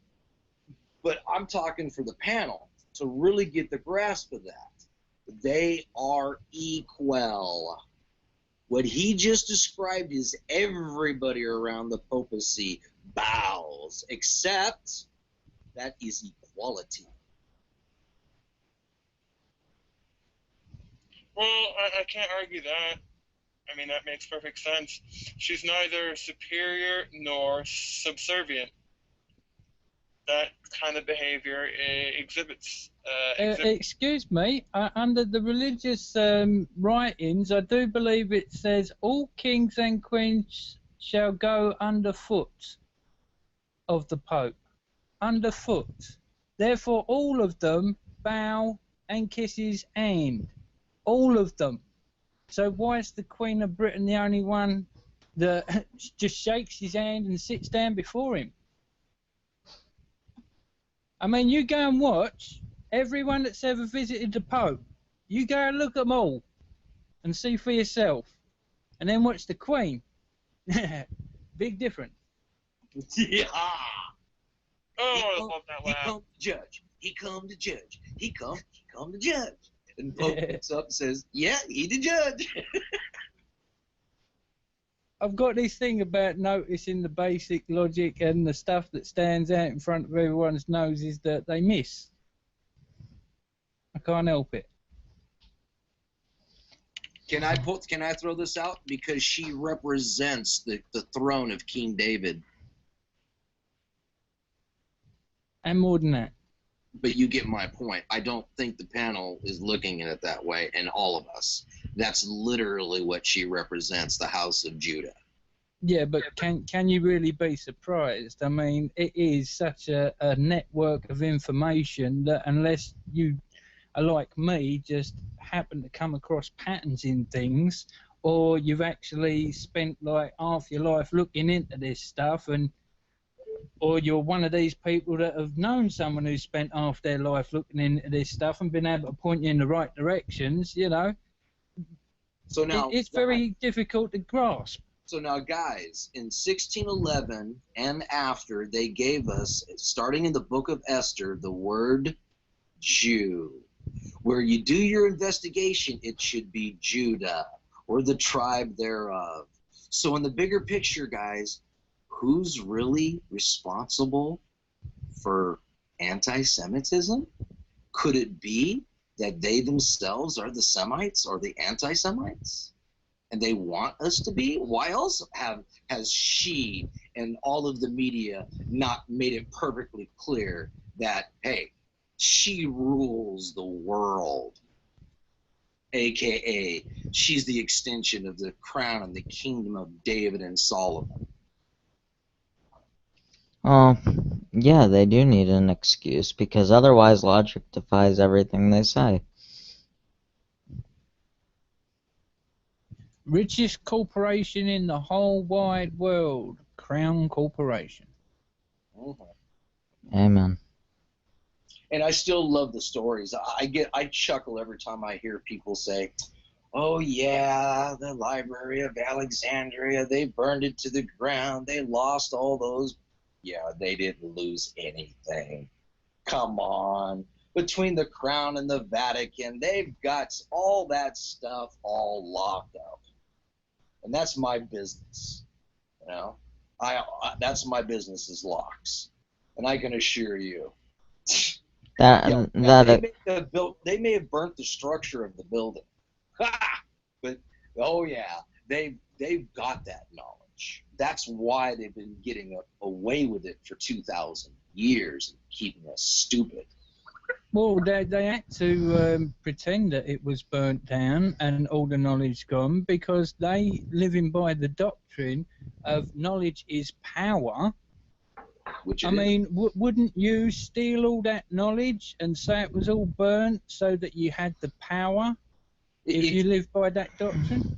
But I'm talking for the panel to really get the grasp of that. They are equal. What he just described is everybody around the papacy bows, except that is equality. Well, I can't argue that. I mean, that makes perfect sense. She's neither superior nor subservient. That kind of behavior exhibits. Excuse me, under the religious writings, I do believe it says all kings and queens shall go underfoot of the Pope. Underfoot. Therefore, all of them bow and kiss his hand. All of them. So why is the Queen of Britain the only one that just shakes his hand and sits down before him? I mean, you go and watch everyone that's ever visited the Pope. You go and look at them all and see for yourself. And then watch the Queen. Big difference. Yeah. Oh, I love that He laugh. come to judge. He come to judge. He come to judge. And Pope picks up and says, yeah, he the judge. I've got this thing about noticing the basic logic and the stuff that stands out in front of everyone's noses that they miss. I can't help it. Can I throw this out? Because she represents the throne of King David. And more than that. But you get my point. I don't think the panel is looking at it that way, and all of us. That's literally what she represents, the House of Judah. Yeah, but can you really be surprised? I mean, it is such a network of information that unless you are like me, just happen to come across patterns in things, or you've actually spent like half your life looking into this stuff, or you're one of these people that have known someone who's spent half their life looking into this stuff and been able to point you in the right directions, So now it's very difficult to grasp. So now, guys, in 1611 and after, they gave us, starting in the book of Esther, the word Jew. Where you do your investigation, it should be Judah, or the tribe thereof. So in the bigger picture, guys, who's really responsible for anti-Semitism? Could it be that they themselves are the Semites or the anti-Semites? And they want us to be? Why else has she and all of the media not made it perfectly clear that, hey, she rules the world, a.k.a. she's the extension of the crown and the kingdom of David and Solomon? Oh, yeah, they do need an excuse because otherwise logic defies everything they say. Richest corporation in the whole wide world, Crown Corporation. Mhm. Amen. And I still love the stories. I chuckle every time I hear people say, "Oh yeah, the Library of Alexandria, they burned it to the ground. They lost all those." Yeah, they didn't lose anything. Come on. Between the Crown and the Vatican, they've got all that stuff all locked up. And that's my business. You know, that's my business is locks. And I can assure you, yeah, That they may have burnt the structure of the building, but oh yeah, they've got that knowledge. That's why they've been getting away with it for 2,000 years and keeping us stupid. Well, they had to pretend that it was burnt down and all the knowledge gone because they living by the doctrine of knowledge is power. Which I it is. mean, wouldn't you steal all that knowledge and say it was all burnt so that you had the power if you live by that doctrine?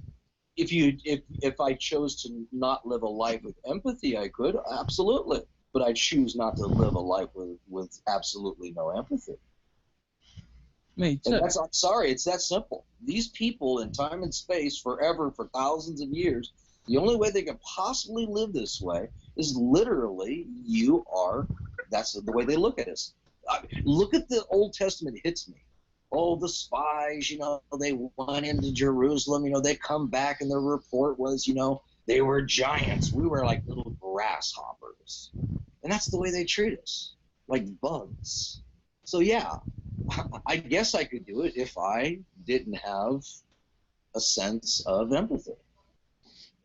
If I chose to not live a life with empathy, I could absolutely, but I choose not to live a life with absolutely no empathy. Me And too. I'm sorry, it's that simple. These people in time and space forever for thousands of years, the only way they can possibly live this way is literally that's the way they look at us. Look at the Old Testament hits me. Oh, the spies, they went into Jerusalem, they come back and their report was, they were giants. We were like little grasshoppers. And that's the way they treat us, like bugs. So yeah, I guess I could do it if I didn't have a sense of empathy.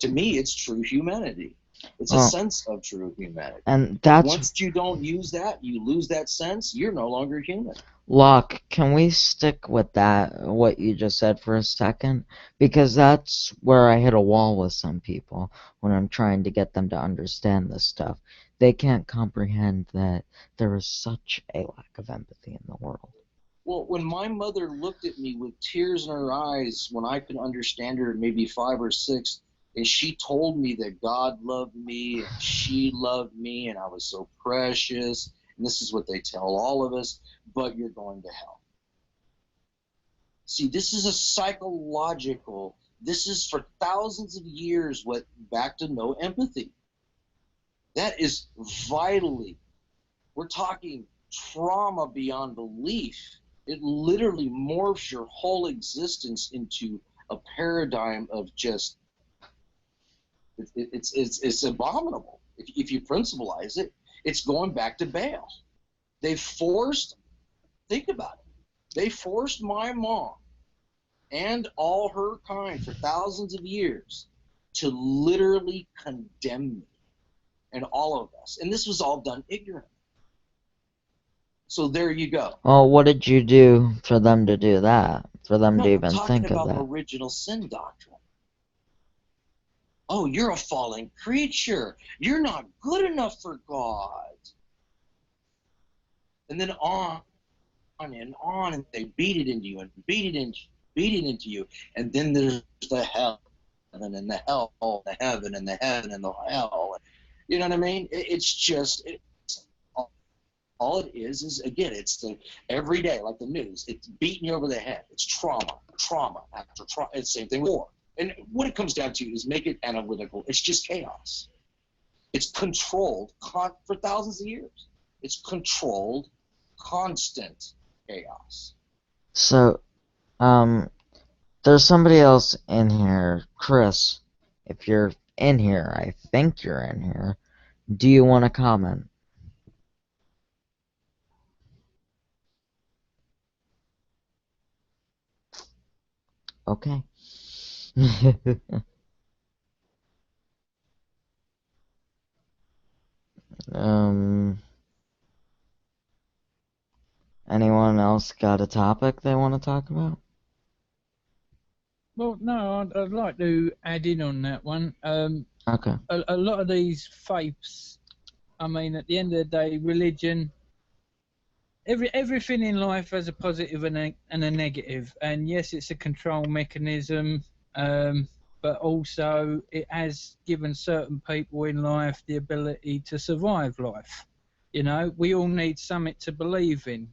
To me, it's true humanity. It's a sense of true humanity. and that's Once you don't use that, you lose that sense, you're no longer human. Locke, can we stick with that, what you just said for a second? Because that's where I hit a wall with some people when I'm trying to get them to understand this stuff. They can't comprehend that there is such a lack of empathy in the world. Well, when my mother looked at me with tears in her eyes when I could understand her at maybe 5 or 6, and she told me that God loved me and she loved me and I was so precious, and this is what they tell all of us, but you're going to hell. See, this is a psychological, this is for thousands of years what back to no empathy. That is vitally, we're talking trauma beyond belief. It literally morphs your whole existence into a paradigm of just, it's abominable. If you principalize it, it's going back to Baal. Think about it. They forced my mom and all her kind for thousands of years to literally condemn me and all of us. And this was all done ignorantly. So there you go. Oh, what did you do for them to do that? For them to I'm even talking think of about that? original sin doctrine. Oh, you're a fallen creature. You're not good enough for God. And then on and on, and they beat it into you and beat it into you. And then there's the hell, and then the hell, the heaven, and the heaven, and the hell. You know what I mean? It's just, all it is again, it's the every day, like the news, it's beating you over the head. It's trauma after trauma. It's the same thing with war. And what it comes down to is make it analytical. It's just chaos. It's controlled for thousands of years. It's controlled, constant chaos. So, there's somebody else in here. Chris, if you're in here, I think you're in here. Do you want to comment? Okay. um, anyone else got a topic they want to talk about? Well, no, I'd like to add in on that one. Okay. A lot of these faiths I mean, at the end of the day, religion, everything in life has a positive and a negative. And yes, it's a control mechanism, but also it has given certain people in life the ability to survive life. You know, we all need something to believe in.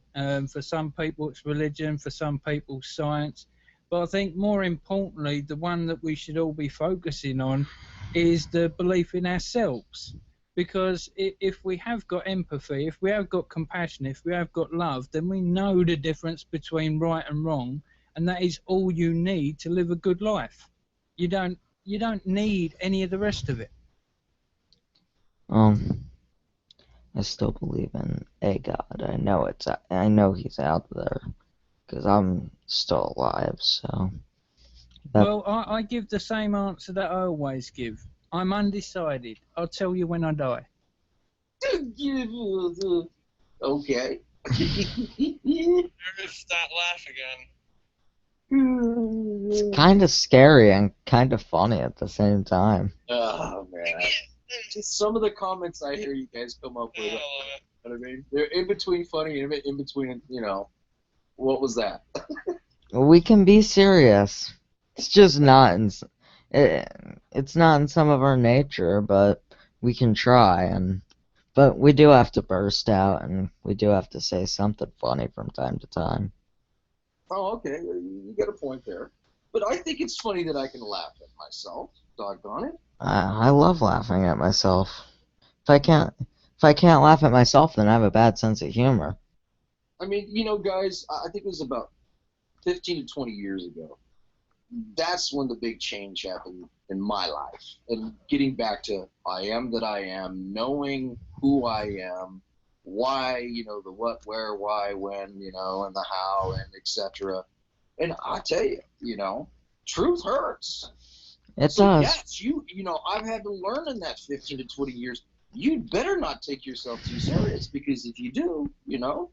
For some people, it's religion. For some people, science. But I think more importantly, the one that we should all be focusing on is the belief in ourselves. Because if we have got empathy, if we have got compassion, if we have got love, then we know the difference between right and wrong, and that is all you need to live a good life. You don't need any of the rest of it. I still believe in a God. I know he's out there because I'm still alive. So Well, I give the same answer that I always give. I'm undecided. I'll tell you when I die. Okay. There's that laugh again. it's kind of scary and kind of funny at the same time. Oh, man. Just some of the comments I hear you guys come up with. I love it. You know what I mean? They're in between funny and in between, what was that? We can be serious. It's just not it's not in some of our nature, but we can try. But we do have to burst out, and we do have to say something funny from time to time. Oh, okay. You got a point there. But I think it's funny that I can laugh at myself. Doggone it. I love laughing at myself. If I can't laugh at myself, then I have a bad sense of humor. I mean, guys, I think it was about 15 to 20 years ago. That's when the big change happened in my life. And getting back to I am that I am, knowing who I am, why, the what, where, why, when, and the how, and etc. And I tell you, truth hurts. It So does. yes, I've had to learn in that 15 to 20 years, you'd better not take yourself too serious, because if you do, you don't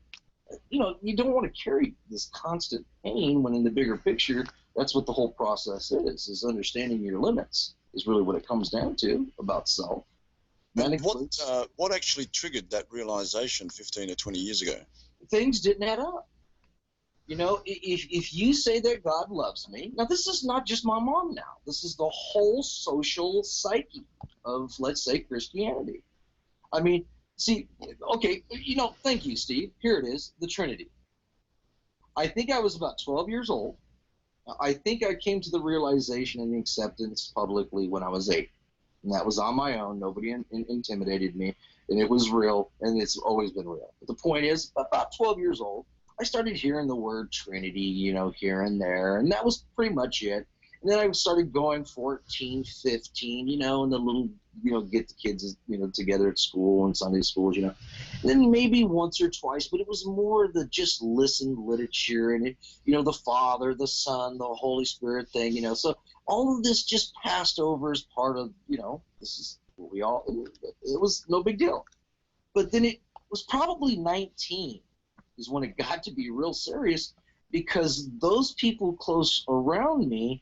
want to carry this constant pain when in the bigger picture, that's what the whole process is understanding your limits is really what it comes down to about self. And what actually triggered that realization 15 or 20 years ago? Things didn't add up. If you say that God loves me, now this is not just my mom now. This is the whole social psyche of, let's say, Christianity. I mean, see, okay, thank you, Steve. Here it is, the Trinity. I think I was about 12 years old. I think I came to the realization and the acceptance publicly when I was 8. And that was on my own. Nobody intimidated me. And it was real, and it's always been real. But the point is, about 12 years old, I started hearing the word Trinity, here and there. And that was pretty much it. And then I started going 14, 15, and the little, get the kids, together at school and Sunday schools, And then maybe once or twice, but it was more the just listen literature and, the Father, the Son, the Holy Spirit thing, So all of this just passed over as part of, this is what we all, it was no big deal. But then it was probably 19 is when it got to be real serious, because those people close around me,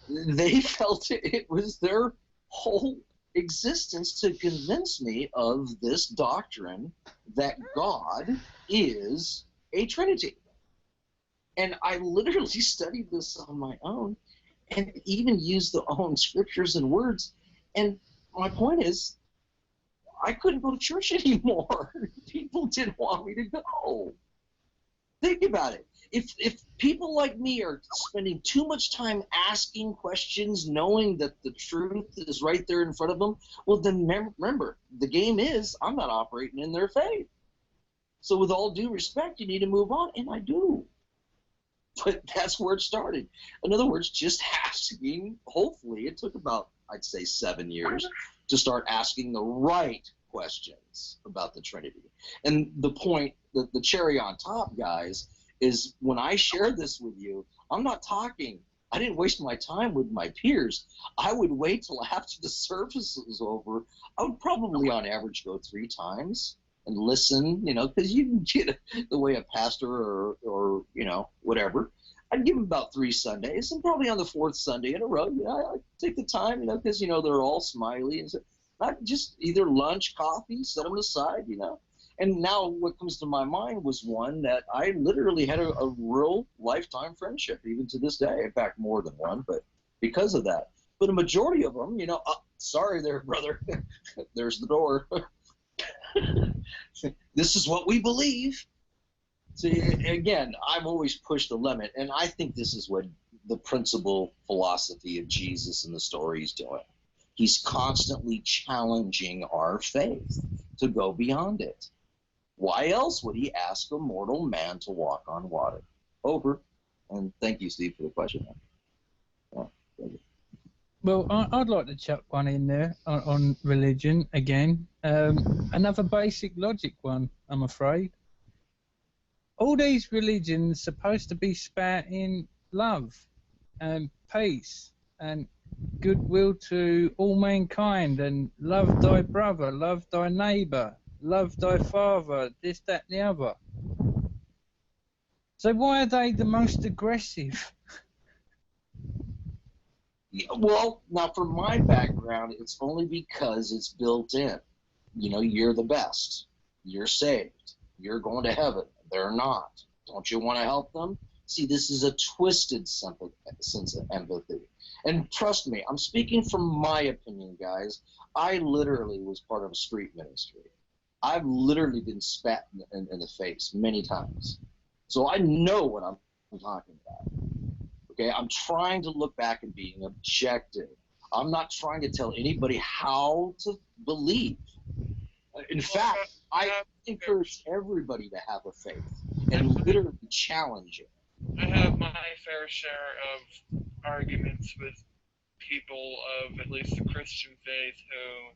they felt it was their whole existence to convince me of this doctrine that God is a Trinity. And I literally studied this on my own and even used the own scriptures and words. And my point is, I couldn't go to church anymore. People didn't want me to go. Think about it. If people like me are spending too much time asking questions, knowing that the truth is right there in front of them, well, then remember, the game is I'm not operating in their faith. So with all due respect, you need to move on, and I do. But that's where it started. In other words, just asking, hopefully, it took about, I'd say, 7 years to start asking the right questions about the Trinity. And the point, the cherry on top, guys, is when I share this with you, I'm not talking. I didn't waste my time with my peers. I would wait till after the service was over. I would probably, on average, go 3 times and listen, because you can get the way a pastor or whatever. I'd give them about 3 Sundays, and probably on the 4th Sunday in a row, I take the time, because, they're all smiley. And so Not just either lunch, coffee, set them aside, you know. And now what comes to my mind was one that I literally had a real lifetime friendship, even to this day. In fact, more than one, but because of that. But a majority of them, you know, sorry there, brother. There's the door. This is what we believe. See, again, I've always pushed the limit, and I think this is what the principal philosophy of Jesus in the story is doing. He's constantly challenging our faith to go beyond it. Why else would he ask a mortal man to walk on water? Over. And thank you, Steve, for the question. Yeah, thank you. Well, I'd like to chuck one in there on religion again. Another basic logic one, I'm afraid. All these religions are supposed to be spouting love and peace and goodwill to all mankind and love thy brother, love thy neighbour, love thy father, this, that, and the other. So why are they the most aggressive? Yeah, well, now from my background, it's only because it's built in. You know, you're the best. You're saved. You're going to heaven. They're not. Don't you want to help them? See, this is a twisted sense of empathy. And trust me, I'm speaking from my opinion, guys. I literally was part of a street ministry. I've literally been spat in the face many times. So I know what I'm talking about. Okay, I'm trying to look back and being objective. I'm not trying to tell anybody how to believe. In fact, I encourage everybody to have a faith and literally challenge it. I have my fair share of arguments with people of at least the Christian faith who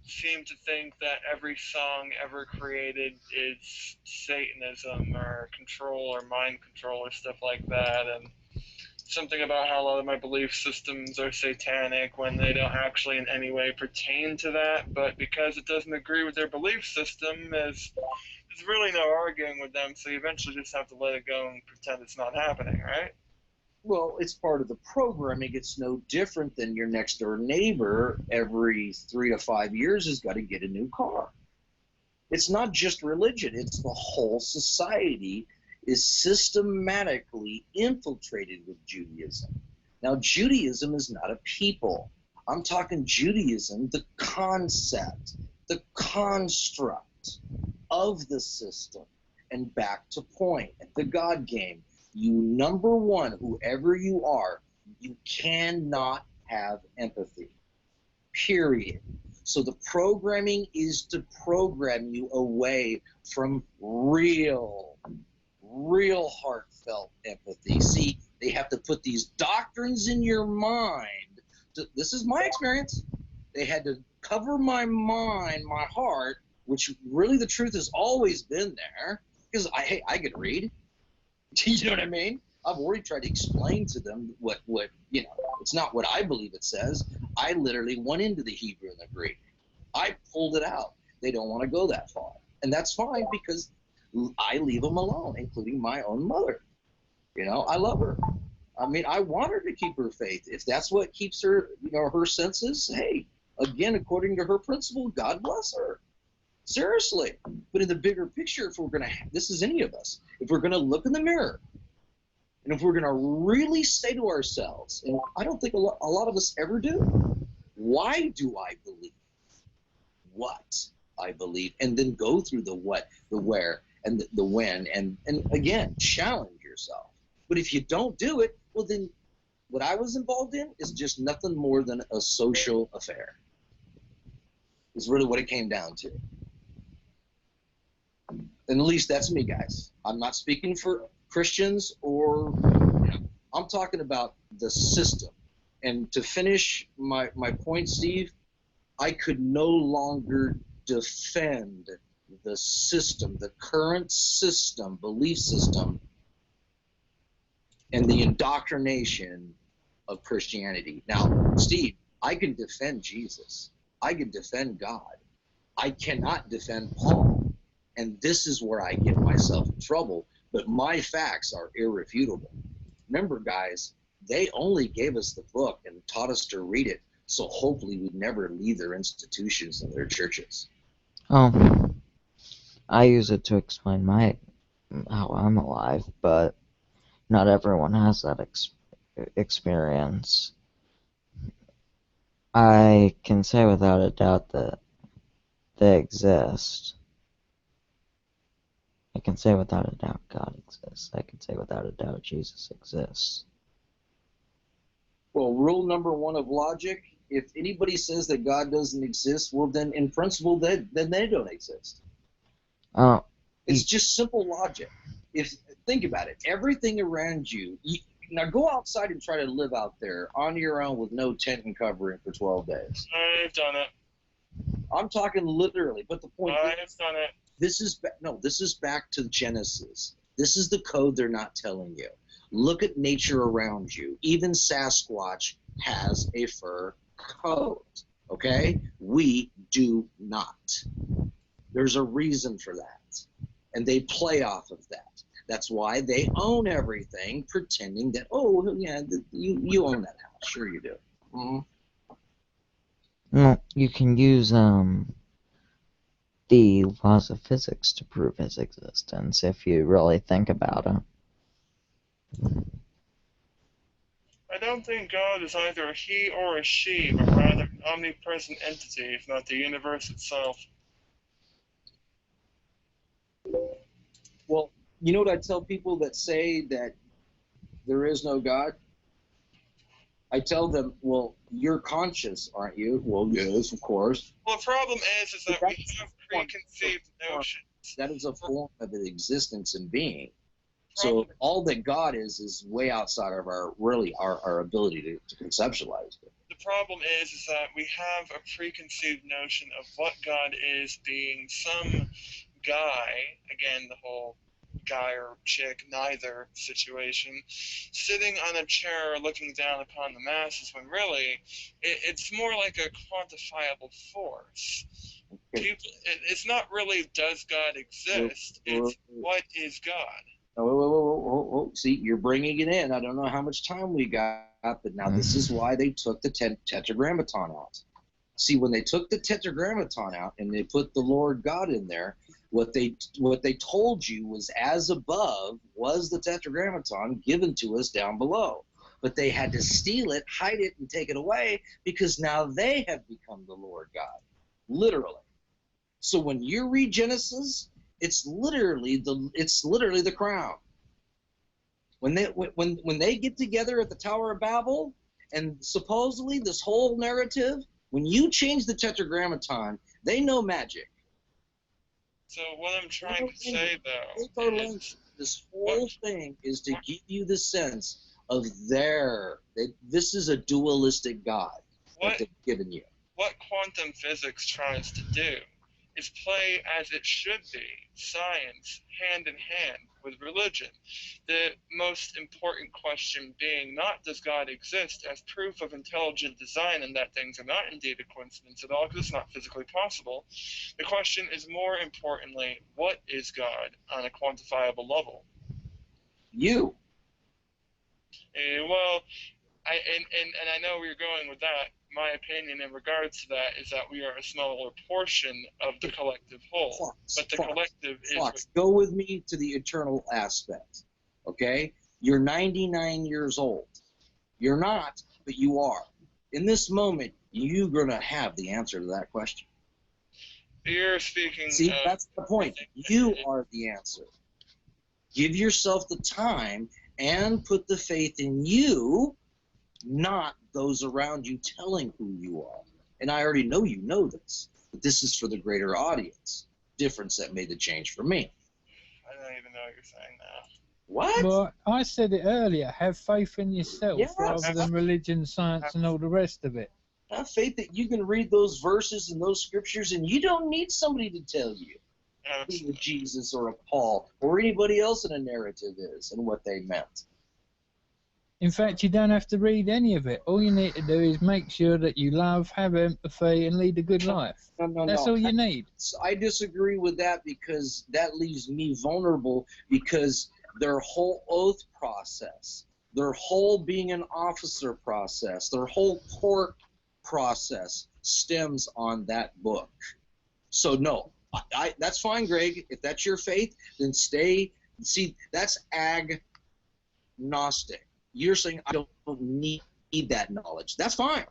seem to think that every song ever created is Satanism or control or mind control or stuff like that, and something about how a lot of my belief systems are satanic when they don't actually in any way pertain to that, but because it doesn't agree with their belief system, there's really no arguing with them, so you eventually just have to let it go and pretend it's not happening, right? Well, it's part of the programming. It's no different than your next door neighbor every 3 to 5 years has got to get a new car. It's not just religion. It's the whole society is systematically infiltrated with Judaism. Now, Judaism is not a people. I'm talking Judaism, the concept, the construct of the system. And back to point, the God game. You, number one, whoever you are, you cannot have empathy. Period. So the programming is to program you away from real heartfelt empathy. See, they have to put these doctrines in your mind. This is my experience. They had to cover my mind, my heart, which really the truth has always been there, because I could read. You know what I mean? I've already tried to explain to them what you know, it's not what I believe it says. I literally went into the Hebrew and the Greek. I pulled it out. They don't want to go that far. And that's fine because I leave them alone, including my own mother. You know, I love her. I mean, I want her to keep her faith. If that's what keeps her, you know, her senses, hey, again, according to her principle, God bless her. Seriously. But in the bigger picture, if we're going to, this is any of us, if we're going to look in the mirror, and if we're going to really say to ourselves, and I don't think a lot of us ever do, why do I believe what I believe? And then go through the what, the where, and the when, and again, challenge yourself. But if you don't do it, well then what I was involved in is just nothing more than a social affair. Is really what it came down to. And at least that's me, guys. I'm not speaking for Christians or, you know, I'm talking about the system. And to finish my point, Steve, I could no longer defend the system, the current system, belief system, and the indoctrination of Christianity. Now, Steve, I can defend Jesus. I can defend God. I cannot defend Paul. And this is where I get myself in trouble. But my facts are irrefutable. Remember, guys, they only gave us the book and taught us to read it So hopefully we never leave their institutions and their churches. Oh, I use it to explain how I'm alive, but not everyone has that experience. I can say without a doubt that they exist. I can say without a doubt God exists. I can say without a doubt Jesus exists. Well, rule number one of logic, if anybody says that God doesn't exist, well, then in principle, then they don't exist. Oh, It's just simple logic. Think about it. Everything around you, now go outside and try to live out there on your own with no tent and covering for 12 days. I've done it. I'm talking literally, but the point I've is, done it. this is back to Genesis. This is the code they're not telling you. Look at nature around you. Even Sasquatch has a fur coat, okay? We do not. There's a reason for that, and they play off of that. That's why they own everything, pretending that, oh, yeah, you own that house. Sure you do. Mm-hmm. well, you can use the laws of physics to prove his existence if you really think about it. I don't think God is either a he or a she, but rather an omnipresent entity, if not the universe itself. Well, you know what I tell people that say that there is no God? I tell them, well, you're conscious, aren't you? Well, yes, of course. Well, the problem is that we have preconceived notions. That is a form of an existence and being. So all that God is way outside of our ability to conceptualize it. The problem is that we have a preconceived notion of what God is, being some guy, again, the whole guy or chick, neither situation, sitting on a chair looking down upon the masses, when really it's more like a quantifiable force. It's not really does God exist, it's what is God. Oh, see, you're bringing it in. I don't know how much time we got, but now this is why they took the Tetragrammaton out. See, when they took the Tetragrammaton out and they put the Lord God in there, what they told you was as above was the Tetragrammaton given to us down below. But they had to steal it, hide it, and take it away because now they have become the Lord God, literally. So when you read Genesis, it's literally the crown. When they get together at the Tower of Babel, and supposedly this whole narrative, when you change the Tetragrammaton, they know magic. So what I'm trying to say, though, is this whole thing is to give you the sense of this is a dualistic God that they've given you. What quantum physics tries to do is play as it should be, science, hand in hand with religion. The most important question being not does God exist as proof of intelligent design and that things are not indeed a coincidence at all because it's not physically possible. The question is more importantly, what is God on a quantifiable level? You. Well, I know where you're going with that. My opinion in regards to that is that we are a smaller portion of the collective whole. But the collective is... Go with me to the eternal aspect, okay? You're 99 years old. You're not, but you are. In this moment, you're going to have the answer to that question. You're speaking... See, that's the point. You are the answer. Give yourself the time and put the faith in you, not those around you telling who you are. And I already know you know this, but this is for the greater audience. Difference that made the change for me. I don't even know what you're saying now. What? Well, I said it earlier. Have faith in yourself rather than religion, science, and all the rest of it. Have faith that you can read those verses and those scriptures and you don't need somebody to tell you who Jesus or a Paul or anybody else in a narrative is and what they meant. In fact, you don't have to read any of it. All you need to do is make sure that you love, have empathy, and lead a good life. That's all you need. I disagree with that because that leaves me vulnerable because their whole oath process, their whole being an officer process, their whole court process stems on that book. So no, that's fine, Greg. If that's your faith, then stay. See, that's agnostic. You're saying I don't need that knowledge. That's fine.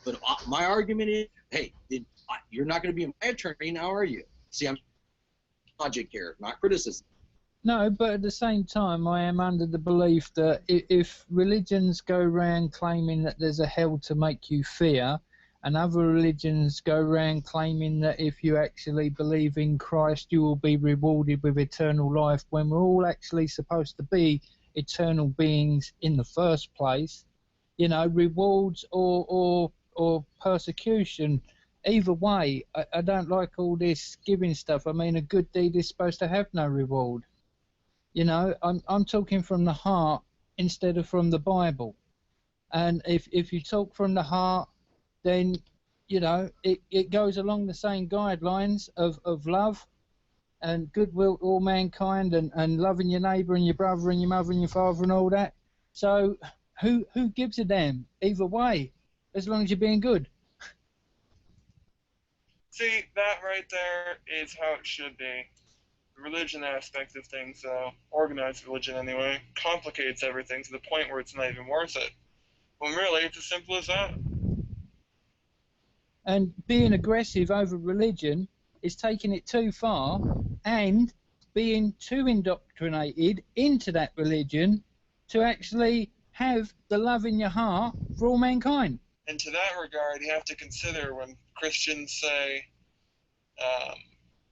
But my argument is, hey, then you're not going to be my attorney now, are you? See, I'm logic here, not criticism. No, but at the same time, I am under the belief that if religions go around claiming that there's a hell to make you fear, and other religions go around claiming that if you actually believe in Christ, you will be rewarded with eternal life, when we're all actually supposed to be eternal beings in the first place, you know, rewards or persecution, either way, I don't like all this giving stuff. I mean, a good deed is supposed to have no reward. You know, I'm talking from the heart instead of from the Bible. And if you talk from the heart, then, you know, it goes along the same guidelines of love and goodwill to all mankind and loving your neighbour and your brother and your mother and your father and all that. So who gives a damn either way, as long as you're being good? See, that right there is how it should be. The religion aspect of things, though, organized religion anyway, complicates everything to the point where it's not even worth it. When really, it's as simple as that. And being aggressive over religion is taking it too far and being too indoctrinated into that religion to actually have the love in your heart for all mankind. And to that regard, you have to consider when Christians say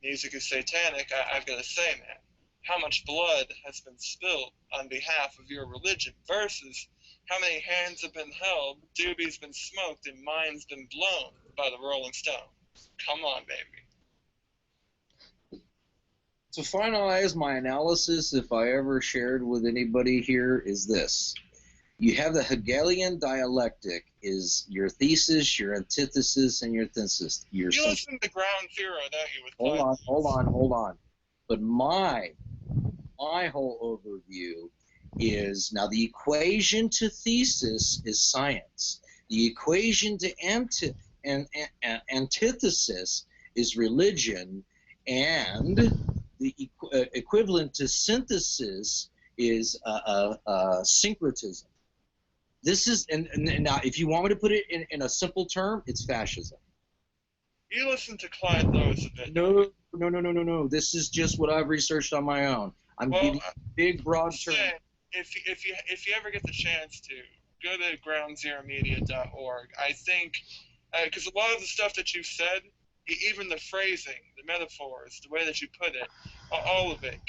music is satanic, I've got to say, man, how much blood has been spilled on behalf of your religion versus how many hands have been held, doobies been smoked, and minds been blown by the Rolling Stones. Come on, baby. To finalize my analysis, if I ever shared with anybody here, is this. You have the Hegelian dialectic, is your thesis, your antithesis, and your thesis. You listen to Ground Zero, don't you? With hold on. But my whole overview is, now the equation to thesis is science. The equation to antithesis is religion, and the equivalent to synthesis is syncretism. This is, and now if you want me to put it in a simple term, it's fascism. You listen to Clyde Lewis a bit. No. This is just what I've researched on my own. I'm giving big, broad terms. If you ever get the chance to, go to groundzeromedia.org. I think, because a lot of the stuff that you said, even the phrasing, the metaphors, the way that you put it, all of it,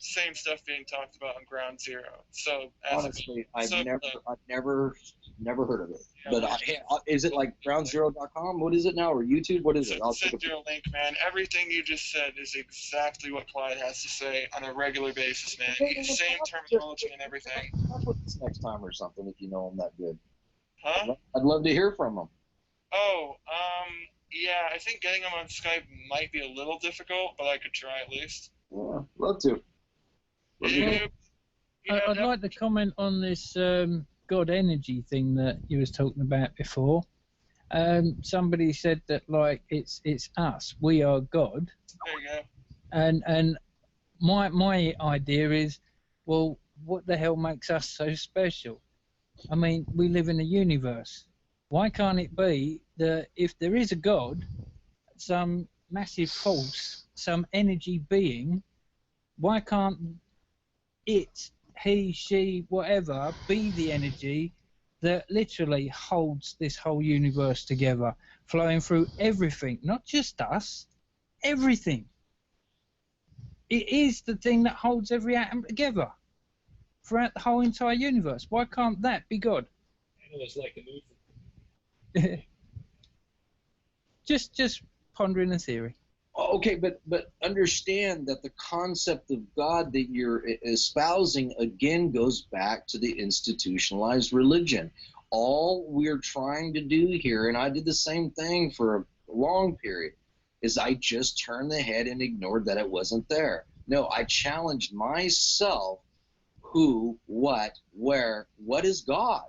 same stuff being talked about on Ground Zero. So honestly, I've never heard of it. Yeah, but is it like groundzero.com? What is it now, or YouTube? What is it? I'll send you a link, man. Everything you just said is exactly what Clyde has to say on a regular basis, man. Same terminology and everything. I'll put this next time or something if you know him that good. Huh? I'd love to hear from him. Oh, yeah, I think getting him on Skype might be a little difficult, but I could try at least. Yeah, love to. I'd like to comment on this God energy thing that you was talking about before. Somebody said that, like, it's us, we are God. There you go. And my idea is, well, what the hell makes us so special? I mean, we live in a universe. Why can't it be that if there is a God, some massive force, some energy being, why can't it, he, she, whatever, be the energy that literally holds this whole universe together, flowing through everything, not just us, everything. It is the thing that holds every atom together throughout the whole entire universe. Why can't that be God? I know it's like a movie. just pondering a theory. Okay, but understand that the concept of God that you're espousing again goes back to the institutionalized religion. All we're trying to do here, and I did the same thing for a long period, is I just turned the head and ignored that it wasn't there. No, I challenged myself. Who, what, where, what is God?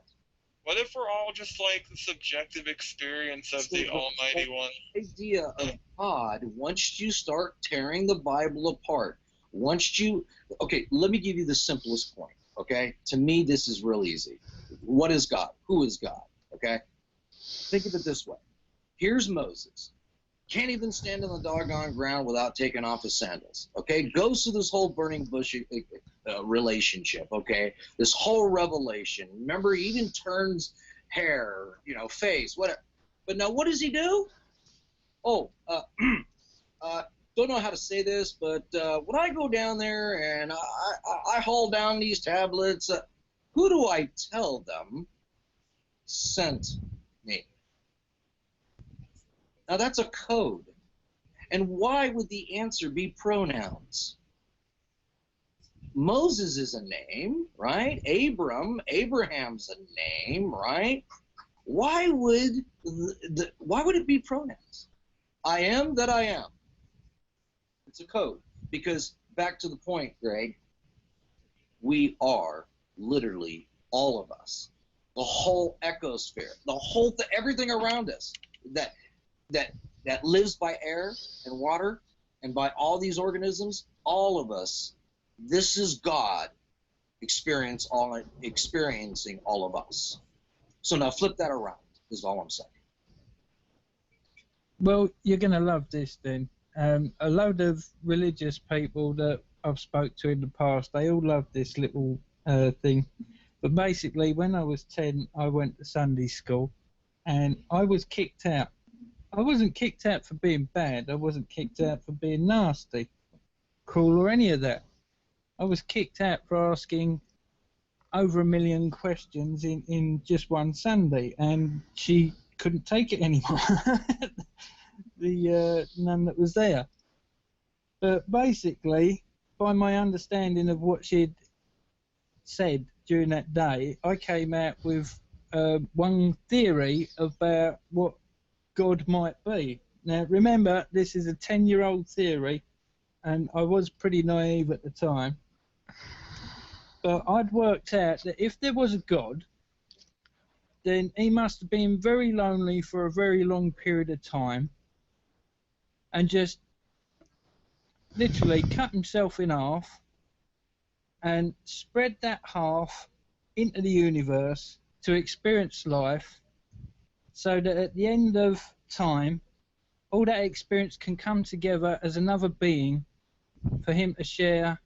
What if we're all just like the subjective experience of the Almighty One? Idea of God, once you start tearing the Bible apart, okay, let me give you the simplest point, okay? To me, this is real easy. What is God? Who is God? Okay? Think of it this way. Here's Moses. Can't even stand on the doggone ground without taking off his sandals, okay? Goes through this whole burning bush relationship, okay? This whole revelation. Remember, he even turns hair, face, whatever. But now what does he do? Oh, don't know how to say this, but when I go down there and I haul down these tablets, who do I tell them sent me? Now that's a code. And why would the answer be pronouns? Moses is a name, right? Abraham's a name, right? Why would it be pronouns? I am that I am. It's a code. Because back to the point, Greg, we are literally all of us. The whole ecosphere, everything around us that lives by air and water and by all these organisms, all of us, this is God experiencing all of us. So now flip that around, is all I'm saying. Well, you're going to love this then. A load of religious people that I've spoke to in the past, they all love this little thing. But basically, when I was 10, I went to Sunday school, and I was kicked out. I wasn't kicked out for being bad. I wasn't kicked out for being nasty, cruel, or any of that. I was kicked out for asking over 1 million questions in just one Sunday, and she couldn't take it anymore. The nun that was there. But basically, by my understanding of what she'd said during that day, I came out with one theory about what God might be. Now, remember, this is a 10-year-old theory, and I was pretty naive at the time. But I'd worked out that if there was a God, then he must have been very lonely for a very long period of time and just literally cut himself in half and spread that half into the universe to experience life, so that at the end of time, all that experience can come together as another being for him to share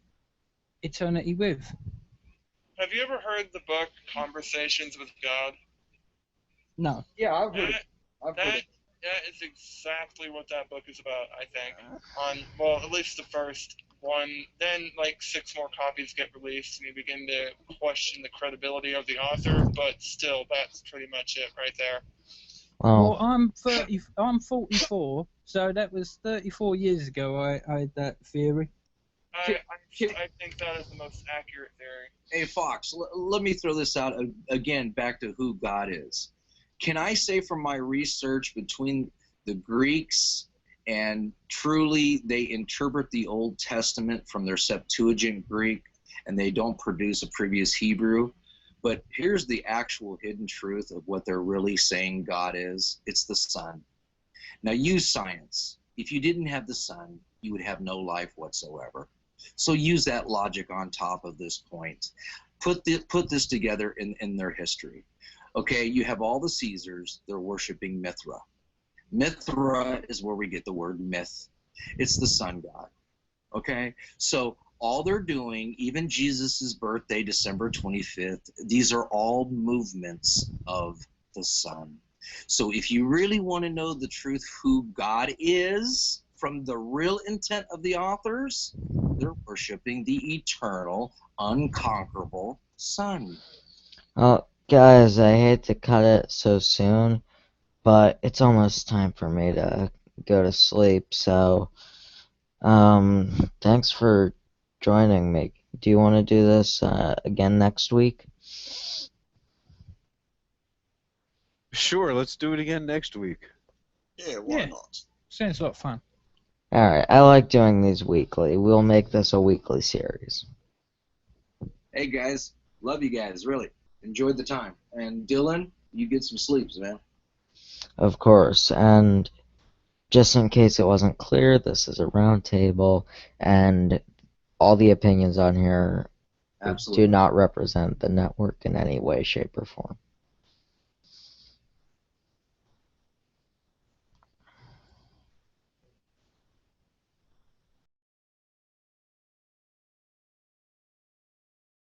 eternity with. Have you ever heard the book Conversations with God? No. Yeah, I've heard it. That is exactly what that book is about, I think. Well, at least the first one. Then, like, 6 more copies get released, and you begin to question the credibility of the author. But still, that's pretty much it right there. Well, I'm 44, so that was 34 years ago I had that theory. I think that is the most accurate theory. Hey, Fox, let me throw this out again back to who God is. Can I say from my research between the Greeks and truly they interpret the Old Testament from their Septuagint Greek and they don't produce a previous Hebrew? But here's the actual hidden truth of what they're really saying God is. It's the sun. Now use science. If you didn't have the sun, you would have no life whatsoever. So use that logic on top of this point. Put this together in their history. Okay, you have all the Caesars, they're worshiping Mithra. Mithra is where we get the word myth. It's the sun god. Okay, so all they're doing, even Jesus's birthday, December 25th, these are all movements of the sun. So if you really want to know the truth, who God is, from the real intent of the authors, they're worshiping the eternal, unconquerable sun. Well, guys, I hate to cut it so soon, but it's almost time for me to go to sleep, so thanks for joining me. Do you want to do this again next week? Sure, let's do it again next week. Yeah, why not? Sounds a lot of fun. Alright, I like doing these weekly. We'll make this a weekly series. Hey guys, love you guys, really. enjoyed the time. And Dylan, you get some sleeps, man. Of course, and just in case it wasn't clear, this is a round table, and all the opinions on here Absolutely. do not represent the network in any way, shape, or form.